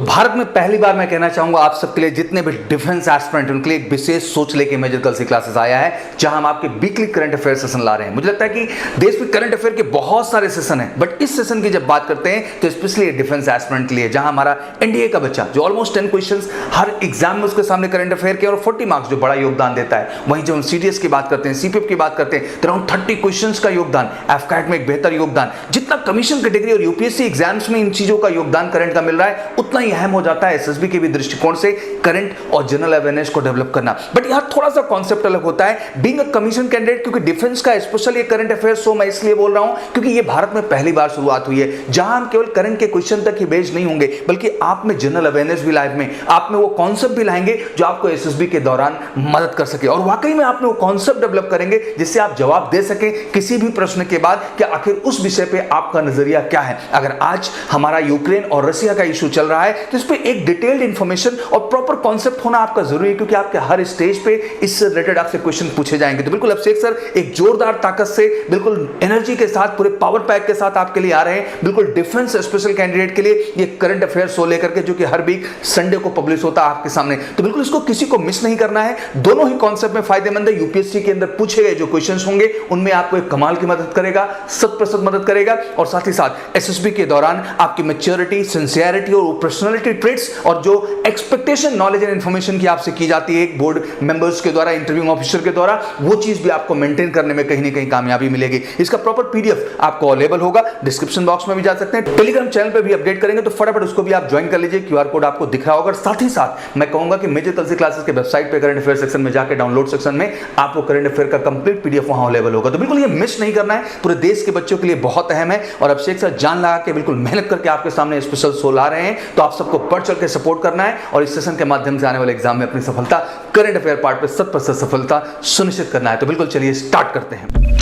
भारत में पहली बार मैं कहना चाहूंगा आप सबके लिए, जितने भी डिफेंस एस्पिरेंट उनके लिए एक विशेष सोच लेके मेजर कल सी क्लासेस आया है, जहां हम आपके वीकली करंट अफेयर सेशन ला रहे हैं। मुझे लगता है कि देश में करंट अफेयर के बहुत सारे सेशन हैं, बट इस सेशन की जब बात करते हैं तो स्पेशली डिफेंस एस्पिरेंट के लिए, जहां हमारा एनडीए का बच्चा जो ऑलमोस्ट 10 क्वेश्चंस हर एग्जाम में उसके सामने करंट अफेयर के और 40 मार्क्स जो बड़ा योगदान देता है। वहीं जब हम सीडीएस की बात करते हैं, सीपीएफ की बात करते हैं, तो अराउंड 30 क्वेश्चंस का योगदान, एफकैट में एक बेहतर योगदान, जितना कमीशन कैटेगरी और यूपीएससी एग्जाम्स में इन चीजों का योगदान करंट का मिल रहा है, उतना ही अहम हो जाता है एसएसबी के भी दृष्टिकोण से करंट और जनरल अवेयरनेस को डेवलप करना। बट यहां थोड़ा सा कॉन्सेप्ट अलग होता है बीइंग अ कमीशन कैंडिडेट, क्योंकि डिफेंस का स्पेशल ये करंट अफेयर शो मैं इसलिए बोल रहा हूं क्योंकि ये भारत में पहली बार शुरुआत हुई है, जहां हम केवल करंट के क्वेश्चन तक ही बेस्ड नहीं होंगे, बल्कि आप में जनरल अवेयरनेस भी लाइव में, आप में वो कॉन्सेप्ट भी लाएंगे जो आपको एसएसबी के दौरान मदद कर सके, और वाकई में आप में वो कॉन्सेप्ट डेवलप करेंगे जिससे आप जवाब दे सके किसी भी प्रश्न के बाद कि आखिर उस विषय पे आपका नजरिया क्या है। अगर आज हमारा यूक्रेन और रशिया का इशू चल रहा है तो इस पे एक डिटेल्ड इंफॉर्मेशन और प्रॉपर कॉन्सेप्ट होना आपका जरूरी है, क्योंकि आपके हर स्टेज पे इससे रिलेटेड आपसे क्वेश्चन पूछे जाएंगे। तो बिल्कुल अभिषेक सर एक जोरदार ताकत से, बिल्कुल एनर्जी के साथ, पूरे पावर पैक के साथ आपके लिए आ रहे हैं, बिल्कुल डिफेंस स्पेशल कैंडिडेट के लिए ये करंट अफेयर शो लेकर के, जो कि हर वीक संडे को पब्लिश होता है आपके सामने। तो बिल्कुल इसको किसी को मिस नहीं करना है, दोनों ही कॉन्सेप्ट में फायदेमंद है। यूपीएससी के अंदर पूछे गए जो क्वेश्चंस होंगे उनमें आपको एक कमाल की मदद करेगा, 100% मदद करेगा, और साथ ही साथ एसएसबी के दौरान आपकी मैच्योरिटी, सिंसियरिटी और पर्सनालिटी ट्रेट्स और जो एक्सपेक्टेशन, नॉलेज एंड इंफॉर्मेशन की आपसे की जाती है एक बोर्ड मेंबर्स के द्वारा, इंटरव्यूइंग ऑफिसर के द्वारा, वो चीज भी आपको मेंटेन करने में कहीं ना कहीं कामयाबी मिलेगी। इसका प्रॉपर पीडीएफ आपको अवेलेबल होगा, डिस्क्रिप्शन बॉक्स में भी जा सकते हैं, टेलीग्राम चैनल पे भी अपडेट करेंगे, तो फटाफट उसको भी आप ज्वाइन कर लीजिए, क्यूआर कोड आपको दिख रहा होगा। साथ ही साथ मैं कहूंगा कि मेजर कल सी क्लासेस के वेबसाइट पे करंट अफेयर सेक्शन में जाकर डाउनलोड सेक्शन में आपको करंट अफेयर का कंप्लीट पीडीएफ वहां अवेलेबल होगा। तो बिल्कुल ये मिस नहीं करना है, पूरे देश के बच्चों के लिए बहुत अहम है, और अभिषेक सर जान लगा के बिल्कुल मेहनत करके आपके सामने स्पेशल शो ला रहे हैं, तो आप सबको बढ़ चढ़ के सपोर्ट करना है और इस सेशन के माध्यम से आने वाले एग्जाम में अपनी सफलता, करंट अफेयर पार्ट पे 100% सफलता सुनिश्चित करना है। तो बिल्कुल चलिए स्टार्ट करते हैं।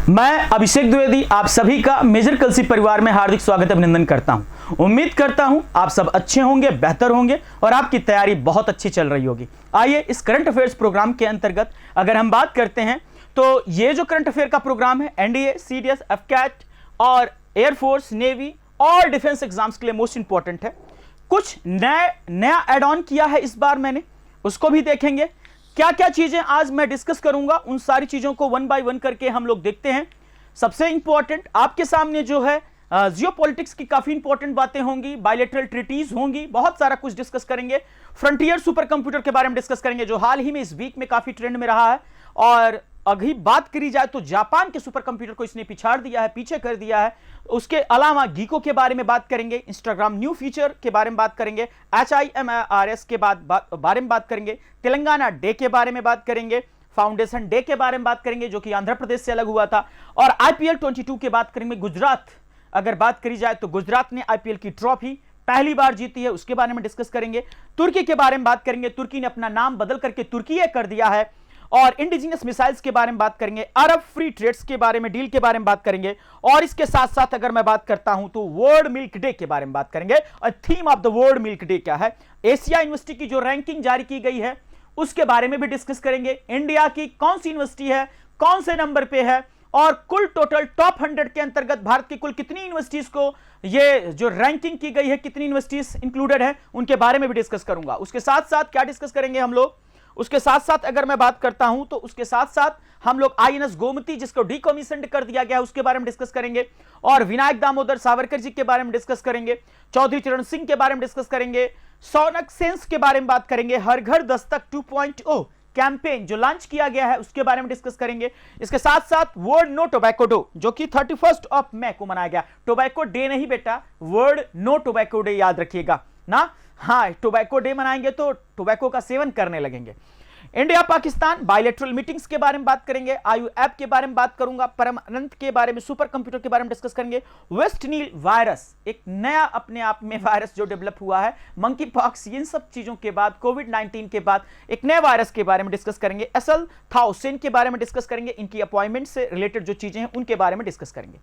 मैं अभिषेक द्विवेदी आप सभी का मेजर कलसी परिवार में हार्दिक स्वागत अभिनंदन करता हूं। उम्मीद करता हूं आप सब अच्छे होंगे, बेहतर होंगे और आपकी तैयारी बहुत अच्छी चल रही होगी। आइए इस करंट अफेयर्स प्रोग्राम के अंतर्गत अगर हम बात करते हैं तो ये जो करंट अफेयर का प्रोग्राम है एनडीए, सीडीएस, एफकैट और एयरफोर्स, नेवी और डिफेंस एग्जाम्स के लिए मोस्ट इंपॉर्टेंट है। कुछ नया एड ऑन किया है इस बार मैंने, उसको भी देखेंगे। क्या क्या चीजें आज मैं डिस्कस करूंगा, उन सारी चीजों को वन बाय वन करके हम लोग देखते हैं। सबसे इंपॉर्टेंट आपके सामने जो है जियोपॉलिटिक्स की काफी इंपॉर्टेंट बातें होंगी, बायलैटरल ट्रीटीज होंगी, बहुत सारा कुछ डिस्कस करेंगे। फ्रंटियर सुपर कंप्यूटर के बारे में डिस्कस करेंगे जो हाल ही में इस वीक में काफी ट्रेंड में रहा है, और अभी बात करी जाए तो जापान के सुपर कंप्यूटर को इसने पिछाड़ दिया है, पीछे कर दिया है। उसके अलावा गीको के बारे में बात करेंगे, इंस्टाग्राम न्यू फीचर के बारे में बात करेंगे, HIMARS के बारे में बात करेंगे, तेलंगाना डे के बारे में बात करेंगे, फाउंडेशन डे के बारे में बात करेंगे जो कि आंध्र प्रदेश से अलग हुआ था, और IPL 22 के बात करेंगे। गुजरात अगर बात करी जाए तो गुजरात ने IPL की ट्रॉफी पहली बार जीती है, उसके बारे में डिस्कस करेंगे। तुर्की के बारे में बात करेंगे, तुर्की ने अपना नाम बदल करके तुर्की कर दिया है, और इंडिजिनस मिसाइल्स के बारे में बात करेंगे, अरब फ्री ट्रेड्स के बारे में, डील के बारे में बात करेंगे, और इसके साथ साथ अगर मैं बात करता हूं तो वर्ल्ड मिल्क डे के बारे में बात करेंगे। और theme of the world milk day क्या है, एशिया यूनिवर्सिटी की जो रैंकिंग जारी की गई है उसके बारे में भी डिस्कस करेंगे। इंडिया की कौन सी यूनिवर्सिटी है, कौन से नंबर पे है, और कुल टोटल टॉप 100 के अंतर्गत भारत की कुल कितनी यूनिवर्सिटीज को ये जो रैंकिंग की गई है, कितनी यूनिवर्सिटीज इंक्लूडेड है, उनके बारे में भी डिस्कस करूंगा। उसके साथ साथ क्या डिस्कस करेंगे हम लोग, उसके साथ साथ अगर मैं बात करता हूं तो उसके साथ साथ हम लोग INS गोमती जिसको डीकमीशन कर दिया गया है उसके बारे में डिस्कस करेंगे, और विनायक दामोदर सावरकर जी के बारे में डिस्कस करेंगे, चौधरी चरण सिंह के बारे में डिस्कस करेंगे, सोनक सेंस के बारे में बात करेंगे, हर घर दस्तक 2.0 कैंपेन जो लॉन्च किया गया है उसके बारे में डिस्कस करेंगे। इसके साथ साथ वर्ल्ड नो टोबैको डे जो कि 31 मई को मनाया गया, टोबैको डे नहीं बेटा, वर्ल्ड नो टोबैको डे याद रखिएगा ना। हाँ, टोबैको डे मनाएंगे तो टोबैको का सेवन करने लगेंगे। इंडिया पाकिस्तान बायलैटरल मीटिंग्स के बारे में बात करेंगे, आयु ऐप के बारे में बात करूंगा, परम अनंत के बारे में, सुपर कंप्यूटर के बारे में डिस्कस करेंगे, वेस्ट नील वायरस एक नया अपने आप में वायरस जो डेवलप हुआ है, मंकी पॉक्स, इन सब चीजों के बाद कोविड-19 के बाद एक नए वायरस के बारे में डिस्कस करेंगे, एसल थाउसेन के बारे में डिस्कस करेंगे, इनकी अपॉइंटमेंट से रिलेटेड जो चीजें हैं उनके बारे में डिस्कस करेंगे।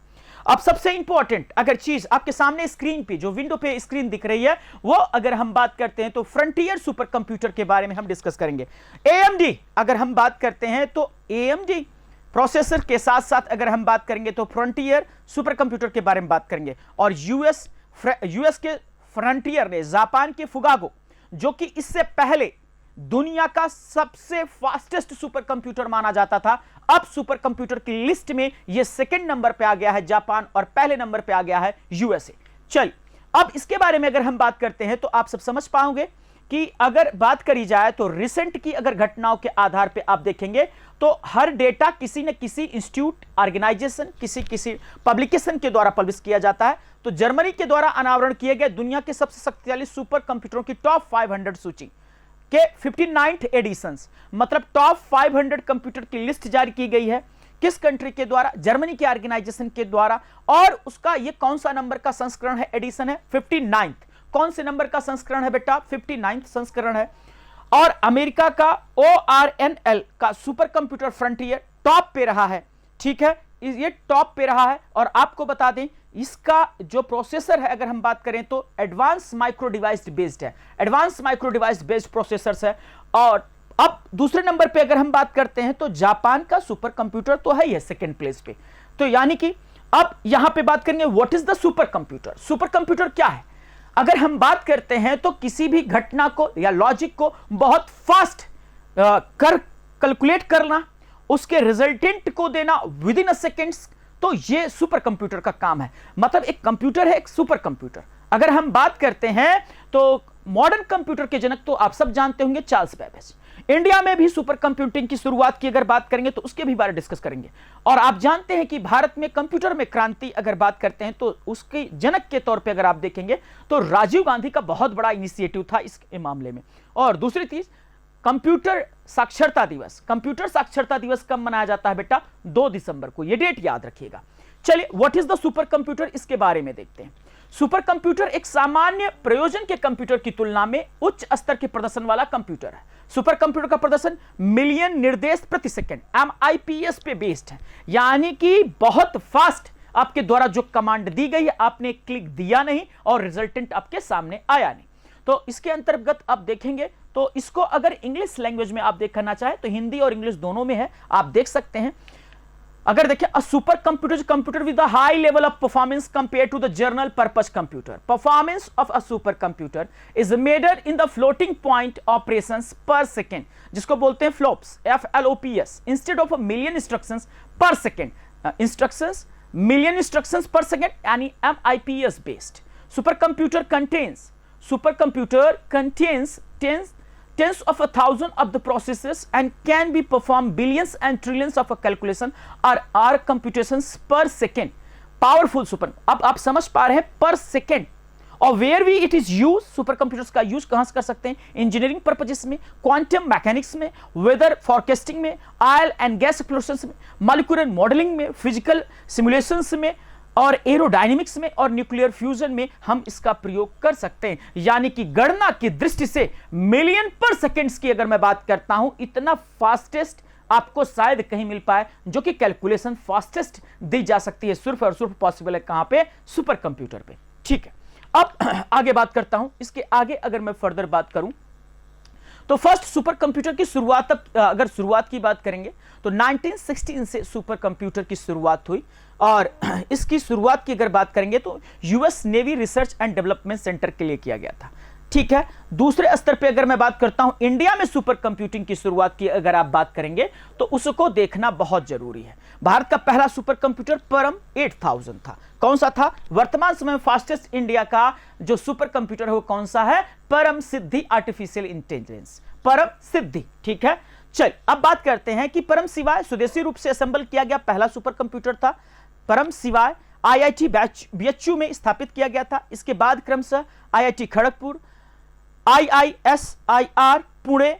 अब सबसे इंपॉर्टेंट अगर चीज आपके सामने स्क्रीन पे जो विंडो पे स्क्रीन दिख रही है वो अगर हम बात करते हैं तो फ्रंटियर सुपर कंप्यूटर के बारे में हम डिस्कस करेंगे। AMD अगर हम बात करते हैं तो AMD प्रोसेसर के साथ साथ अगर हम बात करेंगे तो फ्रंटियर सुपर कंप्यूटर के बारे में बात करेंगे। और यूएस के फ्रंटियर ने जापान के फुगागो, जो कि इससे पहले दुनिया का सबसे फास्टेस्ट सुपर कंप्यूटर माना जाता था, अब सुपर कंप्यूटर की लिस्ट में यह सेकंड नंबर पे आ गया है जापान और पहले नंबर पे आ गया है यूएसए। चल, अब इसके बारे में अगर हम बात करते हैं तो आप सब समझ पाओगे कि अगर बात करी जाए तो रिसेंट की अगर घटनाओं के आधार पे आप देखेंगे तो हर डेटा किसी न किसी इंस्टीट्यूट, ऑर्गेनाइजेशन, किसी पब्लिकेशन के द्वारा पब्लिश किया जाता है। तो जर्मनी के द्वारा अनावरण किए गए दुनिया के सबसे शक्तिशाली सुपर कंप्यूटरों की टॉप 500 सूची के 59th एडिशंस, मतलब टॉप 500 कंप्यूटर की लिस्ट जारी की गई है। किस कंट्री के द्वारा? जर्मनी के ऑर्गेनाइजेशन के द्वारा। और उसका ये कौन सा नंबर का संस्करण है? एडिशन है 59th। कौन से नंबर का संस्करण है बेटा? 59th संस्करण है। और अमेरिका का ORNL का सुपर कंप्यूटर फ्रंटियर टॉप पे रहा है। ठीक है, ये टॉप पे रहा है। और आपको बता दें इसका जो प्रोसेसर है अगर हम बात करें तो एडवांस माइक्रो डिवाइस बेस्ड है, advance micro device based processors है। और अब दूसरे नंबर पे अगर हम बात करते हैं तो जापान का सुपर कंप्यूटर तो है ही है सेकंड प्लेस पे। तो यानी कि अब यहां पे बात करेंगे what is the super computer. Super computer क्या है? अगर हम बात करते हैं तो किसी भी घटना को या लॉजिक को बहुत फास्ट कैलकुलेट करना, उसके रिजल्टेंट को देना विद इन अ सेकेंड्स, तो ये सुपर कंप्यूटर का काम है। मतलब एक कंप्यूटर है एक सुपर कंप्यूटर। अगर हम बात करते हैं तो मॉडर्न कंप्यूटर के जनक तो आप सब जानते होंगे चार्ल्स बेबेज। इंडिया में भी सुपर कंप्यूटिंग की शुरुआत की अगर बात करेंगे तो उसके भी बारे में डिस्कस करेंगे। और आप जानते हैं कि भारत में कंप्यूटर में क्रांति अगर बात करते हैं तो उसके जनक के तौर पे अगर आप देखेंगे तो राजीव गांधी का बहुत बड़ा इनिशिएटिव था इस मामले में। और दूसरी चीज कंप्यूटर साक्षरता दिवस। कंप्यूटर साक्षरता दिवस कब मनाया जाता है बेटा? 2 दिसंबर को। यह डेट याद रखिएगा। चलिए, what is the super computer, इसके बारे में देखते हैं। सुपर कंप्यूटर एक सामान्य प्रयोजन के कंप्यूटर की तुलना में उच्च स्तर के प्रदर्शन वाला कंप्यूटर है। सुपर कंप्यूटर का प्रदर्शन मिलियन निर्देश प्रति सेकंड MIPS पे बेस्ड है, यानी कि बहुत फास्ट आपके द्वारा जो कमांड दी गई है आपने क्लिक दिया नहीं और रिजल्टेंट आपके सामने आया नहीं। तो इसके अंतर्गत आप देखेंगे तो इसको अगर इंग्लिश लैंग्वेज में आप देखना चाहे तो हिंदी और इंग्लिश दोनों में है, आप देख सकते हैं। अगर देखें a super computer with a high level of performance compare to the general purpose computer. Performance of a super computer is measured in the floating point operations per second, जिसको बोलते हैं flops, FLOPS, instead of a million instructions per second. Instructions million instructions per second यानी MIPS based. Super computer contains tens of a thousand of the processes and can be perform billions and trillions of a calculation or computations per second. Powerful super। अब आप समझ पा रहे हैं per second. और where we it is use, super computers का use कहां से कर सकते हैं? इंजीनियरिंग पर्पजेस में, क्वांटम मैकेनिक्स में, वेदर फोरकास्टिंग में, ऑयल एंड गैस एक्सप्लोरेशन में, मॉलिक्यूलर मॉडलिंग में, फिजिकल सिमुलेशंस में और एरोडायनेमिक्स में और न्यूक्लियर फ्यूजन में हम इसका प्रयोग कर सकते हैं। यानी कि गणना की दृष्टि से मिलियन पर सेकेंड्स की अगर मैं बात करता हूं, इतना फास्टेस्ट आपको शायद कहीं मिल पाए जो कि कैलकुलेशन फास्टेस्ट दी जा सकती है। सिर्फ और सिर्फ पॉसिबल है कहां पे? सुपर कंप्यूटर पे। ठीक है, अब आगे बात करता हूं। इसके आगे अगर मैं फर्दर बात करूं तो फर्स्ट सुपर कंप्यूटर की शुरुआत, अगर शुरुआत की बात करेंगे तो 1916 से सुपर कंप्यूटर की शुरुआत हुई। और इसकी शुरुआत की अगर बात करेंगे तो US navy research and development centre के लिए किया गया था। ठीक है, दूसरे स्तर पे अगर मैं बात करता हूं इंडिया में सुपर कंप्यूटिंग की शुरुआत की अगर आप बात करेंगे तो उसको देखना बहुत जरूरी है। भारत का पहला सुपर कंप्यूटर परम 8000 था। कौन सा था? वर्तमान समय में फास्टेस्ट इंडिया का जो सुपर कंप्यूटर है वो कौन सा है? परम सिद्धि आर्टिफिशियल इंटेलिजेंस, परम सिद्धि। ठीक है, चल अब बात करते हैं कि परम शिवाय स्वदेशी रूप से असेंबल किया गया पहला सुपर कंप्यूटर था। परम शिवाय IIT BHU में स्थापित किया गया था। इसके बाद क्रमशः IIT Kharagpur, IISIR Pune,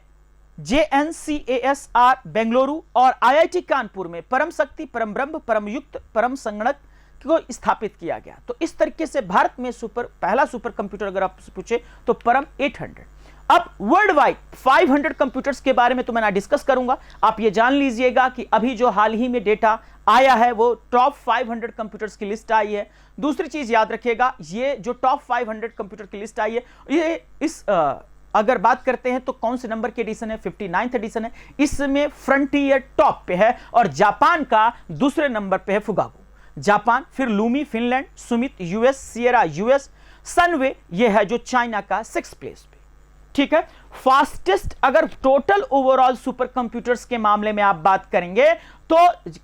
JNCASR Bengaluru और IIT कानपुर में परम शक्ति, परम ब्रह्म, परम युक्त, परम संगणक को स्थापित किया गया। तो इस तरीके से भारत में पहला सुपर कंप्यूटर अगर आप पूछे तो परम 800। अब वर्ल्ड वाइड 500 कंप्यूटर्स के बारे में तो मैं डिस्कस करूंगा। आप ये जान लीजिएगा कि अभी जो हाल ही में डेटा आया है वो टॉप 500 कंप्यूटर्स की लिस्ट आई है। दूसरी चीज याद रखिएगा, ये जो टॉप 500 कंप्यूटर की लिस्ट आई है ये इस अगर बात करते हैं तो कौन से नंबर की एडिशन है, 59th एडिशन है। इसमें फ्रंटियर टॉप पे है और जापान का दूसरे नंबर पे है फुगागो जापान, फिर Lumi Finland, Sumit US, Sierra US, सनवे ये है जो चाइना का 6th प्लेस पे। ठीक है, फास्टेस्ट अगर टोटल ओवरऑल सुपर कंप्यूटर्स के मामले में आप बात करेंगे तो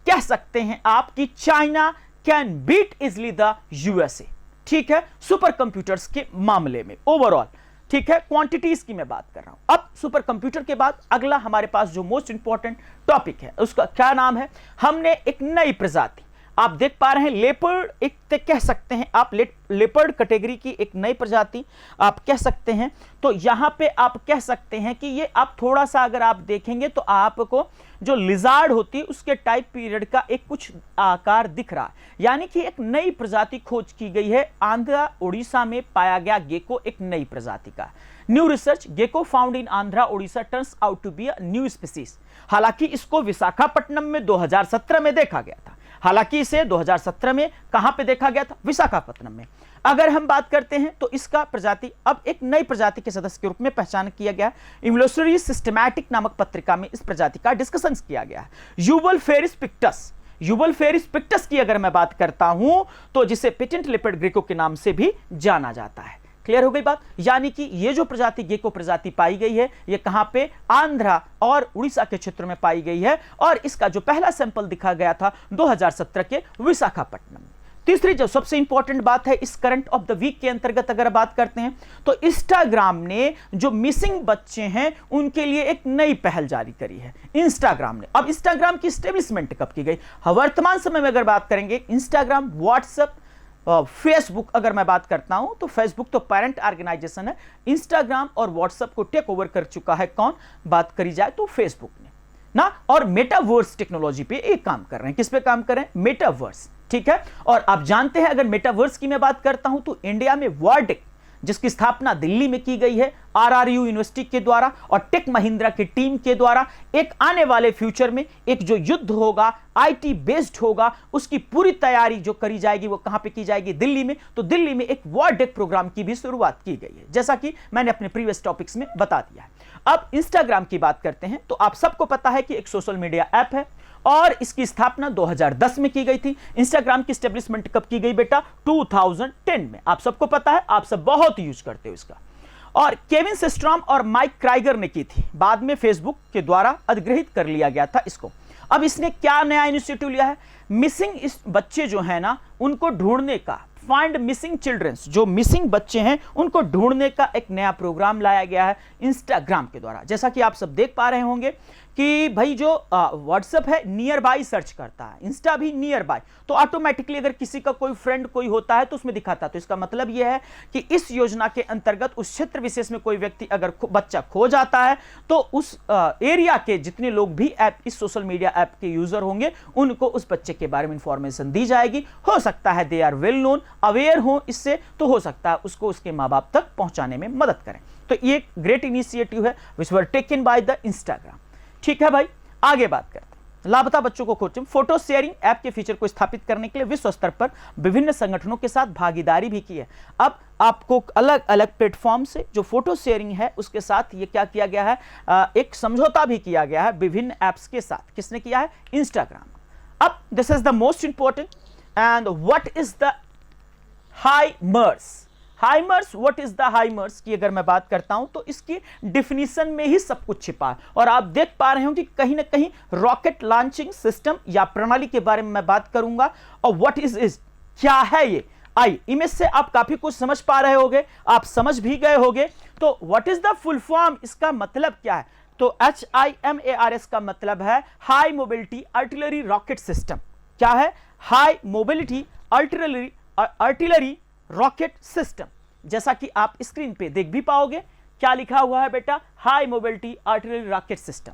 कह सकते हैं आप कि China can beat easily the USA. ठीक है, सुपर कंप्यूटर्स के मामले में ओवरऑल। ठीक है, क्वांटिटीज की मैं बात कर रहा हूं। अब सुपर कंप्यूटर के बाद अगला हमारे पास जो मोस्ट इंपॉर्टेंट टॉपिक है उसका क्या नाम है, हमने एक नई प्रजाति आप देख पा रहे हैं, लेपर्ड एक कह सकते हैं आप, लेपर्ड कैटेगरी की एक नई प्रजाति आप कह सकते हैं। तो यहां पे आप कह सकते हैं कि ये आप थोड़ा सा अगर आप देखेंगे तो आपको जो लिजार्ड होती है उसके टाइप पीरियड का एक कुछ आकार दिख रहा है, यानी कि एक नई प्रजाति खोज की गई है। आंध्र उड़ीसा में पाया गया गेको एक नई प्रजाति का। New research, gecko found in Andhra Orissa turns out to be a new species. हालांकि इसको विशाखापट्टनम में 2017 में देखा गया था। हालांकि इसे 2017 में कहां पे देखा गया था, विशाखापट्टनम में। अगर हम बात करते हैं तो इसका प्रजाति अब एक नई प्रजाति के सदस्य के रूप में पहचान किया गया। इवोल्यूशनरी सिस्टमैटिक नामक पत्रिका में इस प्रजाति का डिस्कशन किया गया है। यूबल फेरिस पिक्टस, यूबल फेरिस पिक्टस की अगर मैं बात करता हूं तो जिसे पेटेंट लेपर्ड ग्रेको के नाम से भी जाना जाता है। क्लियर हो गई बात, यानी कि ये जो प्रजाति गेको प्रजाति पाई गई है ये कहां पे, आंध्रा और उड़ीसा के क्षेत्र में पाई गई है और इसका जो पहला सैंपल दिखा गया था 2017 के विशाखापट्टनम में। तीसरी जो सबसे इंपॉर्टेंट बात है इस करंट ऑफ द वीक के अंतर्गत अगर बात करते हैं तो इंस्टाग्राम ने जो मिसिंग बच्चे हैं उनके लिए एक नई पहल जारी करी है इंस्टाग्राम ने। अब इंस्टाग्राम की स्टेब्लिशमेंट कब की गई, वर्तमान समय में अगर बात करेंगे इंस्टाग्राम, व्हाट्सएप, फेसबुक अगर मैं बात करता हूं तो फेसबुक तो पेरेंट ऑर्गेनाइजेशन है, इंस्टाग्राम और व्हाट्सएप को टेक ओवर कर चुका है कौन, बात करी जाए तो फेसबुक ने ना। और मेटावर्स टेक्नोलॉजी पे एक काम कर रहे हैं, किस पे काम कर रहे हैं, मेटावर्स। ठीक है, और आप जानते हैं अगर मेटावर्स की मैं बात करता हूं तो इंडिया में वर्डिक जिसकी स्थापना दिल्ली में की गई है आरआरयू यूनिवर्सिटी के द्वारा और टेक महिंद्रा की टीम के द्वारा, एक आने वाले फ्यूचर में एक जो युद्ध होगा आईटी बेस्ड होगा उसकी पूरी तैयारी जो करी जाएगी वो कहां पे की जाएगी, दिल्ली में। तो दिल्ली में एक वर्डेक प्रोग्राम की भी शुरुआत की गई है, जैसा कि मैंने अपने प्रीवियस टॉपिक्स में बता दिया है। अब इंस्टाग्राम की बात करते हैं तो आप सबको पता है कि एक सोशल मीडिया ऐप है और इसकी स्थापना 2010 में की गई थी। इंस्टाग्राम की एस्टेब्लिशमेंट कब की गई बेटा, 2010 में। आप सबको पता है, आप सब बहुत यूज करते हो इसका। और केविन सिस्ट्रॉम और माइक क्राइगर ने की थी, बाद में फेसबुक के द्वारा अधिग्रहित कर लिया गया था इसको। अब इसने क्या नया इनिशिएटिव लिया है, मिसिंग इस बच्चे जो है ना उनको ढूंढने का, फाइंड मिसिंग चिल्ड्रंस, जो मिसिंग बच्चे हैं उनको ढूंढने का एक नया प्रोग्राम लाया गया है इंस्टाग्राम के द्वारा। जैसा कि आप सब देख पा रहे होंगे कि भाई जो व्हाट्सएप है नियर बाय सर्च करता है, इंस्टा भी नियर बाय, तो ऑटोमेटिकली अगर किसी का कोई फ्रेंड कोई होता है तो उसमें दिखाता है। तो इसका मतलब यह है कि इस योजना के अंतर्गत उस क्षेत्र विशेष में कोई व्यक्ति अगर बच्चा खो जाता है तो उस एरिया के जितने लोग भी ऐप इस सोशल मीडिया ऐप के यूजर होंगे उनको उस बच्चे के बारे में इंफॉर्मेशन दी जाएगी। हो सकता है they are well known, aware हो इससे, तो हो सकता है उसको उसके माँ बाप तक पहुंचाने में मदद करें। तो ये ग्रेट इनिशिएटिव है which were taken by the Instagram. ठीक है भाई, आगे बात करते हैं। लापता बच्चों को खोज, फोटो शेयरिंग ऐप के फीचर को स्थापित करने के लिए विश्व स्तर पर विभिन्न संगठनों के साथ भागीदारी भी की है। अब आपको अलग अलग प्लेटफॉर्म से जो फोटो शेयरिंग है उसके साथ ये क्या किया गया है, एक समझौता भी किया गया है विभिन्न ऐप्स के साथ। किसने किया है, इंस्टाग्राम। अब this is the most important and what is the HIMARS. HIMARS, what is the HIMARS की अगर मैं बात करता हूं तो इसकी डिफिनीशन में ही सब कुछ छिपा है। और आप देख पा रहे हो कि कहीं ना कहीं रॉकेट लॉन्चिंग सिस्टम या प्रणाली के बारे में मैं बात करूंगा। और व्हाट इज क्या है ये, आई इमेज से आप काफी कुछ समझ पा रहे होगे, आप समझ भी गए होगे। तो what is the full form, इसका मतलब क्या है, तो HIMARS का मतलब है high mobility artillery rocket system. क्या है, high mobility artillery rocket system. जैसा कि आप स्क्रीन पे देख भी पाओगे, क्या लिखा हुआ है बेटा, high mobility artillery rocket system.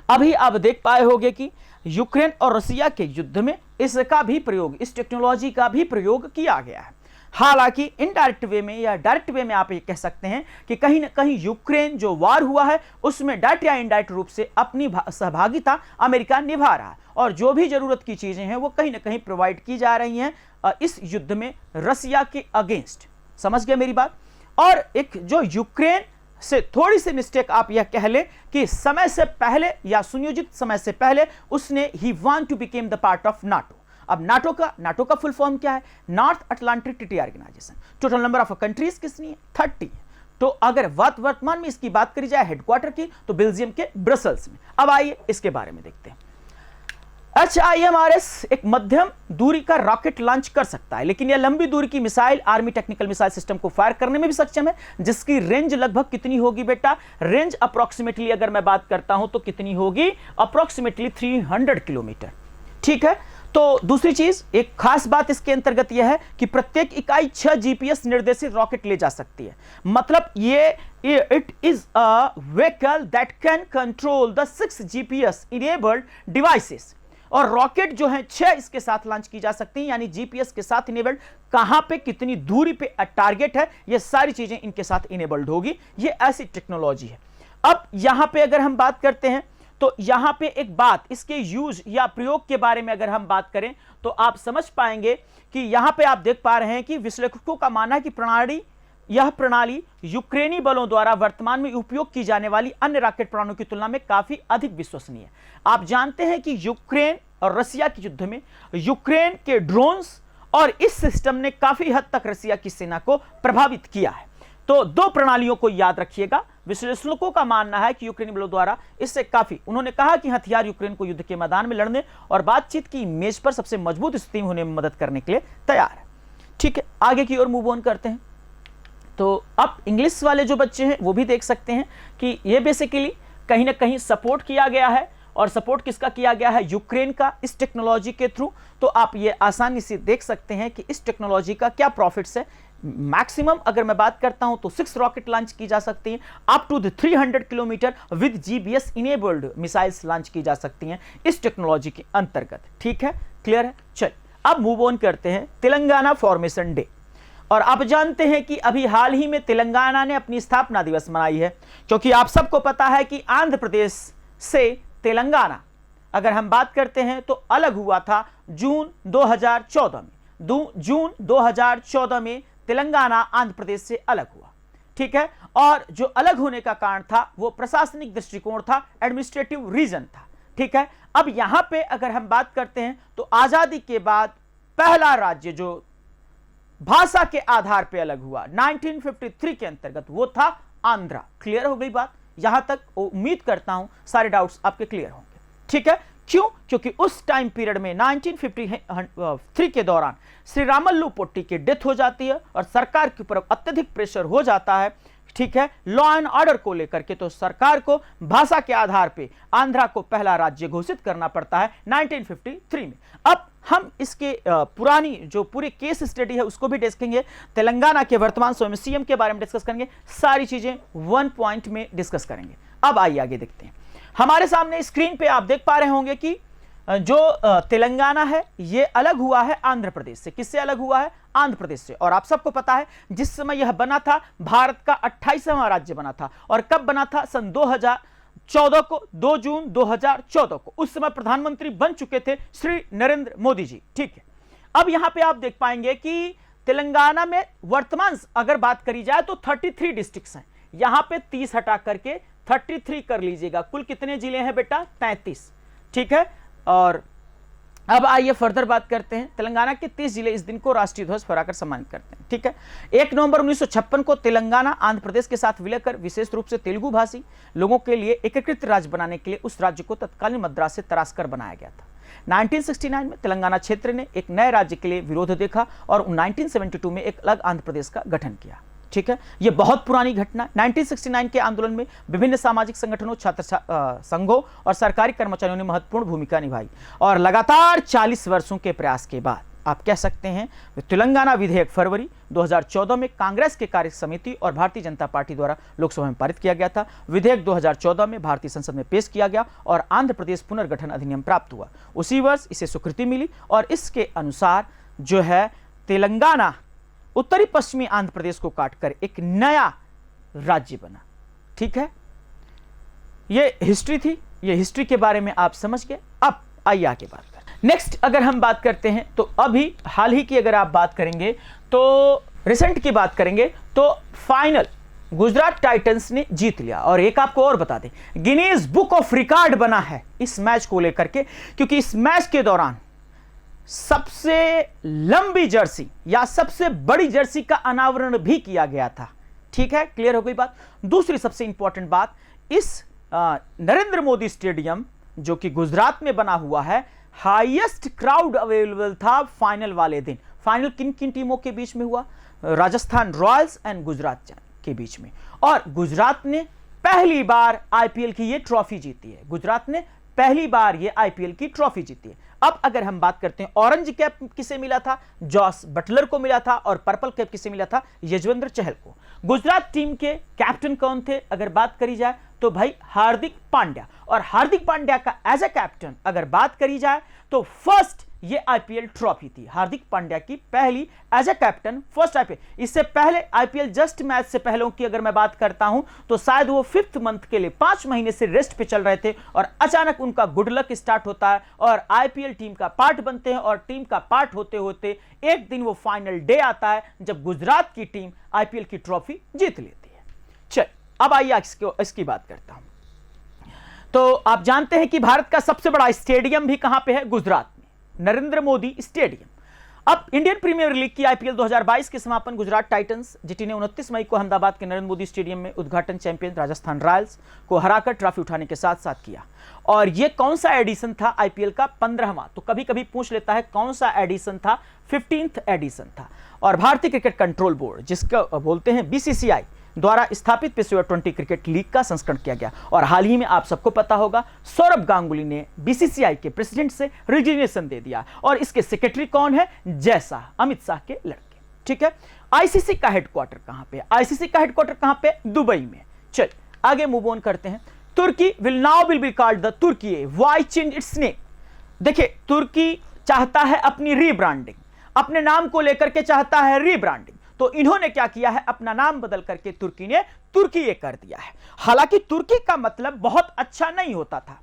अभी आप देख पाए होंगे कि यूक्रेन और रसिया के युद्ध में इसका भी प्रयोग, इस टेक्नोलॉजी का भी प्रयोग किया गया है। हालांकि इनडायरेक्ट वे में या डायरेक्ट वे में आप ये कह सकते हैं कि कहीं ना कहीं यूक्रेन जो वार हुआ है उसमें डायरेक्ट या इनडायरेक्ट रूप से अपनी सहभागिता अमेरिका निभा रहा है और जो भी जरूरत की चीजें हैं वो कहीं ना कहीं प्रोवाइड की जा रही हैं इस युद्ध में रसिया के अगेंस्ट। समझ गए मेरी बात। और एक जो यूक्रेन से थोड़ी सी मिस्टेक आप यह कह लें कि समय से पहले या सुनियोजित समय से पहले उसने ही want to become the part of NATO. अब नाटो का फुल फॉर्म क्या है? North Atlantic Treaty Organization. Total number of countries कितनी है? 30। तो अगर वर्तमान में इसकी बात करी जाए हेडक्वार्टर की, तो बेल्जियम के ब्रसल्स में। अब आइए इसके बारे में देखते हैं। HIMARS एक मध्यम दूरी का रॉकेट लॉन्च कर सकता है, लेकिन यह लंबी दूरी की missile army technical missile system को फायर करने में भी सक्षम है, जिसकी रेंज लगभग कितनी होगी बेटा? रेंज अप्रोक्सीमेटली अगर मैं बात करता हूं तो कितनी होगी? Approximately 300 kilometre. ठीक है। तो दूसरी चीज, एक खास बात इसके अंतर्गत यह है कि प्रत्येक इकाई 6 GPS निर्देशित रॉकेट ले जा सकती है। मतलब it is a vehicle that can control the 6 GPS enabled devices. और रॉकेट जो है 6 इसके साथ लॉन्च की जा सकती है, यानी GPS के साथ इनेबल्ड, कहां पे कितनी दूरी पे टारगेट है, ये सारी चीजें इनके साथ इनेबल्ड होगी। ये ऐसी टेक्नोलॉजी है। अब यहां पे अगर हम बात करते हैं तो यहां पे एक बात, इसके यूज या प्रयोग के बारे में अगर हम बात करें तो आप समझ पाएंगे कि यहां पे आप देख पा रहे हैं कि विश्लेषकों का मानना है कि यह प्रणाली यूक्रेनी बलों द्वारा वर्तमान में उपयोग की जाने वाली अन्य रॉकेट प्रणालियों की तुलना में काफी अधिक विश्वसनीय है। आप जानते हैं कि यूक्रेन और रसिया के युद्ध में यूक्रेन के ड्रोन्स और इस सिस्टम ने काफी हद तक रसिया की सेना को प्रभावित किया है। तो 2 प्रणालियों को याद रखिएगा। विश्लेषकों का मानना है कि यूक्रेनी बलों द्वारा इससे काफी, उन्होंने कहा कि हथियार यूक्रेन को युद्ध के मैदान में लड़ने और बातचीत की इमेज पर सबसे मजबूत स्थिति में होने में मदद करने के लिए तैयार है। ठीक है, आगे की ओर मूव ऑन करते हैं। तो अब इंग्लिश वाले जो बच्चे हैं वो भी देख सकते हैं कि ये बेसिकली कहीं ना कहीं सपोर्ट किया गया है, और सपोर्ट किसका किया गया है? यूक्रेन का, इस टेक्नोलॉजी के थ्रू। तो आप ये आसानी से देख सकते हैं कि इस टेक्नोलॉजी का क्या प्रॉफिट्स है। मैक्सिमम अगर मैं बात करता हूं तो 6 रॉकेट लॉन्च की जा सकती हैं, up to 300 kilometre with GPS enabled missiles launch की जा सकती हैं इस टेक्नोलॉजी के अंतर्गत। ठीक है, क्लियर है? चलिए अब मूव ऑन करते हैं तेलंगाना फॉर्मेशन डे। और आप जानते हैं कि अभी हाल ही में तेलंगाना ने अपनी स्थापना दिवस मनाई है, क्योंकि आप सबको पता है कि आंध्र प्रदेश से तेलंगाना अगर हम बात करते हैं तो अलग हुआ था जून 2014 में। जून 2014 में तेलंगाना आंध्र प्रदेश से अलग हुआ। ठीक है, और जो अलग होने का कारण था वो प्रशासनिक दृष्टिकोण था, एडमिनिस्ट्रेटिव रीजन था। ठीक है, अब यहां पे अगर हम बात करते हैं तो आजादी के बाद पहला राज्य जो भाषा के आधार पे अलग हुआ 1953 के अंतर्गत, वो था आंध्रा। क्लियर हो गई बात? यहां तक उम्मीद करता हूं सारे डाउट्स आपके क्लियर होंगे। ठीक है, क्यों? क्योंकि उस टाइम पीरियड में 1953 के दौरान श्री रामल्लू पोट्टी की डेथ हो जाती है और सरकार के ऊपर अत्यधिक प्रेशर हो जाता है। ठीक है, लॉ एंड ऑर्डर को लेकर के, तो सरकार को भाषा के आधार पे आंध्रा को पहला राज्य घोषित करना पड़ता है 1953 में। अब हम इसके पुरानी जो पूरी केस स्टडी है उसको भी देखेंगे, तेलंगाना के वर्तमान स्वयं सीएम के बारे में डिस्कस करेंगे, सारी चीजें 1 पॉइंट में डिस्कस करेंगे। अब आइए आगे देखते हैं। हमारे सामने स्क्रीन पे आप देख पा रहे होंगे कि जो तेलंगाना है ये अलग हुआ है आंध्र प्रदेश से। किससे अलग हुआ है? आंध्र प्रदेश से। और आप सबको पता है जिस समय यह बना था भारत का 28वां राज्य बना था। और कब बना था? सन 2014 को, 2 जून 2014 को। उस समय प्रधानमंत्री बन चुके थे श्री नरेंद्र मोदी जी। ठीक है, अब यहां पे आप देख पाएंगे कि तेलंगाना में वर्तमान अगर बात करी जाए तो 33 डिस्ट्रिक्ट्स हैं। यहां पे 30 हटा करके 33 कर लीजिएगा। कुल कितने जिले हैं बेटा? 33। ठीक है, और अब आइए फर्दर बात करते हैं। तेलंगाना के 30 जिले इस दिन को राष्ट्रीय ध्वज फहराकर सम्मानित करते हैं। ठीक है, 1 नवंबर 1956 को तेलंगाना आंध्र प्रदेश के साथ विलय कर विशेष रूप से तेलुगु भाषी लोगों के लिए एकीकृत राज्य बनाने के लिए उस राज्य को तत्कालीन मद्रास से तराशकर बनाया गया था। 1969 में तेलंगाना क्षेत्र ने एक नए राज्य के लिए विरोध देखा और 1972 में एक अलग आंध्र प्रदेश का गठन किया। ठीक है, यह बहुत पुरानी घटना। 1969 के आंदोलन में विभिन्न सामाजिक संगठनों, छात्र संघों और सरकारी कर्मचारियों ने महत्वपूर्ण भूमिका निभाई और लगातार 40 वर्षों के प्रयास के बाद आप कह सकते हैं तेलंगाना विधेयक फरवरी 2014 में कांग्रेस के कार्य समिति और भारतीय जनता पार्टी द्वारा लोकसभा में पारित किया गया था। विधेयक 2014 में भारतीय संसद में पेश किया गया और आंध्र प्रदेश पुनर्गठन अधिनियम प्राप्त हुआ। उसी वर्ष इसे स्वीकृति मिली और इसके अनुसार जो है तेलंगाना उत्तरी पश्चिमी आंध्र प्रदेश को काटकर एक नया राज्य बना। ठीक है, यह हिस्ट्री थी। यह हिस्ट्री के बारे में आप समझ गए। अब आइए आगे बात करें। नेक्स्ट अगर हम बात करते हैं तो अभी हाल ही की अगर आप बात करेंगे तो रिसेंट की बात करेंगे तो फाइनल गुजरात टाइटंस ने जीत लिया। और एक आपको और बता दें, गिनीज बुक ऑफ रिकॉर्ड बना है इस मैच को लेकर के, क्योंकि इस मैच के दौरान सबसे लंबी जर्सी या सबसे बड़ी जर्सी का अनावरण भी किया गया था। ठीक है, क्लियर हो गई बात। दूसरी सबसे इंपॉर्टेंट बात, इस नरेंद्र मोदी स्टेडियम जो कि गुजरात में बना हुआ है, हाईएस्ट क्राउड अवेलेबल था फाइनल वाले दिन। फाइनल किन किन टीमों के बीच में हुआ? राजस्थान रॉयल्स एंड गुजरात के बीच में। और गुजरात ने पहली बार आईपीएल की ये ट्रॉफी जीती है। गुजरात ने पहली बार ये आईपीएल की ट्रॉफी जीती है। अब अगर हम बात करते हैं, ऑरेंज कैप किसे मिला था? जॉस बटलर को मिला था। और पर्पल कैप किसे मिला था? यजवेंद्र चहल को। गुजरात टीम के कैप्टन कौन थे अगर बात करी जाए तो भाई हार्दिक पांड्या। और हार्दिक पांड्या का एज ए कैप्टन अगर बात करी जाए तो फर्स्ट ये आईपीएल ट्रॉफी थी हार्दिक पांड्या की, पहली as a captain first IPL. इससे पहले आईपीएल जस्ट मैच से पहले की अगर मैं बात करता हूं तो शायद वो 5th मंथ के लिए 5 महीने से रेस्ट पे चल रहे थे और अचानक उनका गुड लक स्टार्ट होता है और आईपीएल टीम का पार्ट बनते हैं। और टीम का पार्ट होते होते एक दिन वो फाइनल डे आता है जब गुजरात की टीम आईपीएल की ट्रॉफी जीत लेती है। चल अब आइए इसकी बात करता हूं। तो आप जानते हैं कि भारत का सबसे बड़ा स्टेडियम भी कहां पे है? गुजरात में, नरेंद्र मोदी स्टेडियम। अब इंडियन प्रीमियर लीग की आईपीएल 2022 के समापन गुजरात टाइटंस जीटी ने 29 मई को अहमदाबाद के नरेंद्र मोदी स्टेडियम में उद्घाटन चैंपियन राजस्थान रॉयल्स को हराकर ट्रॉफी उठाने के साथ साथ किया। और यह कौन सा एडिशन था आईपीएल का? 15वां। तो कभी कभी पूछ लेता है कौन सा एडिशन था? 15th एडिशन था। और भारतीय क्रिकेट कंट्रोल बोर्ड, जिसको बोलते हैं बीसीसीआई, द्वारा स्थापित पेशेवर 20 क्रिकेट लीग का संस्करण किया गया। और हाल ही में आप सबको पता होगा सौरभ गांगुली ने बीसीसीआई के प्रेसिडेंट से रिजिग्नेशन दे दिया। और इसके सेक्रेटरी कौन है? जय शाह, अमित शाह के लड़के। ठीक है। आईसीसी का हेडक्वार्टर कहां पे? आईसीसी का हेडक्वार्टर कहां पे? दुबई में। चल आगे मूव ऑन करते हैं। Turkey will now be called the Turkiye. Why change its name? देखिए, तुर्की चाहता है अपनी रीब्रांडिंग, अपने नाम को लेकर के चाहता है रीब्रांडिंग। तो इन्होंने क्या किया है? अपना नाम बदल करके तुर्की ने तुर्की ये कर दिया है। हालांकि तुर्की का मतलब बहुत अच्छा नहीं होता था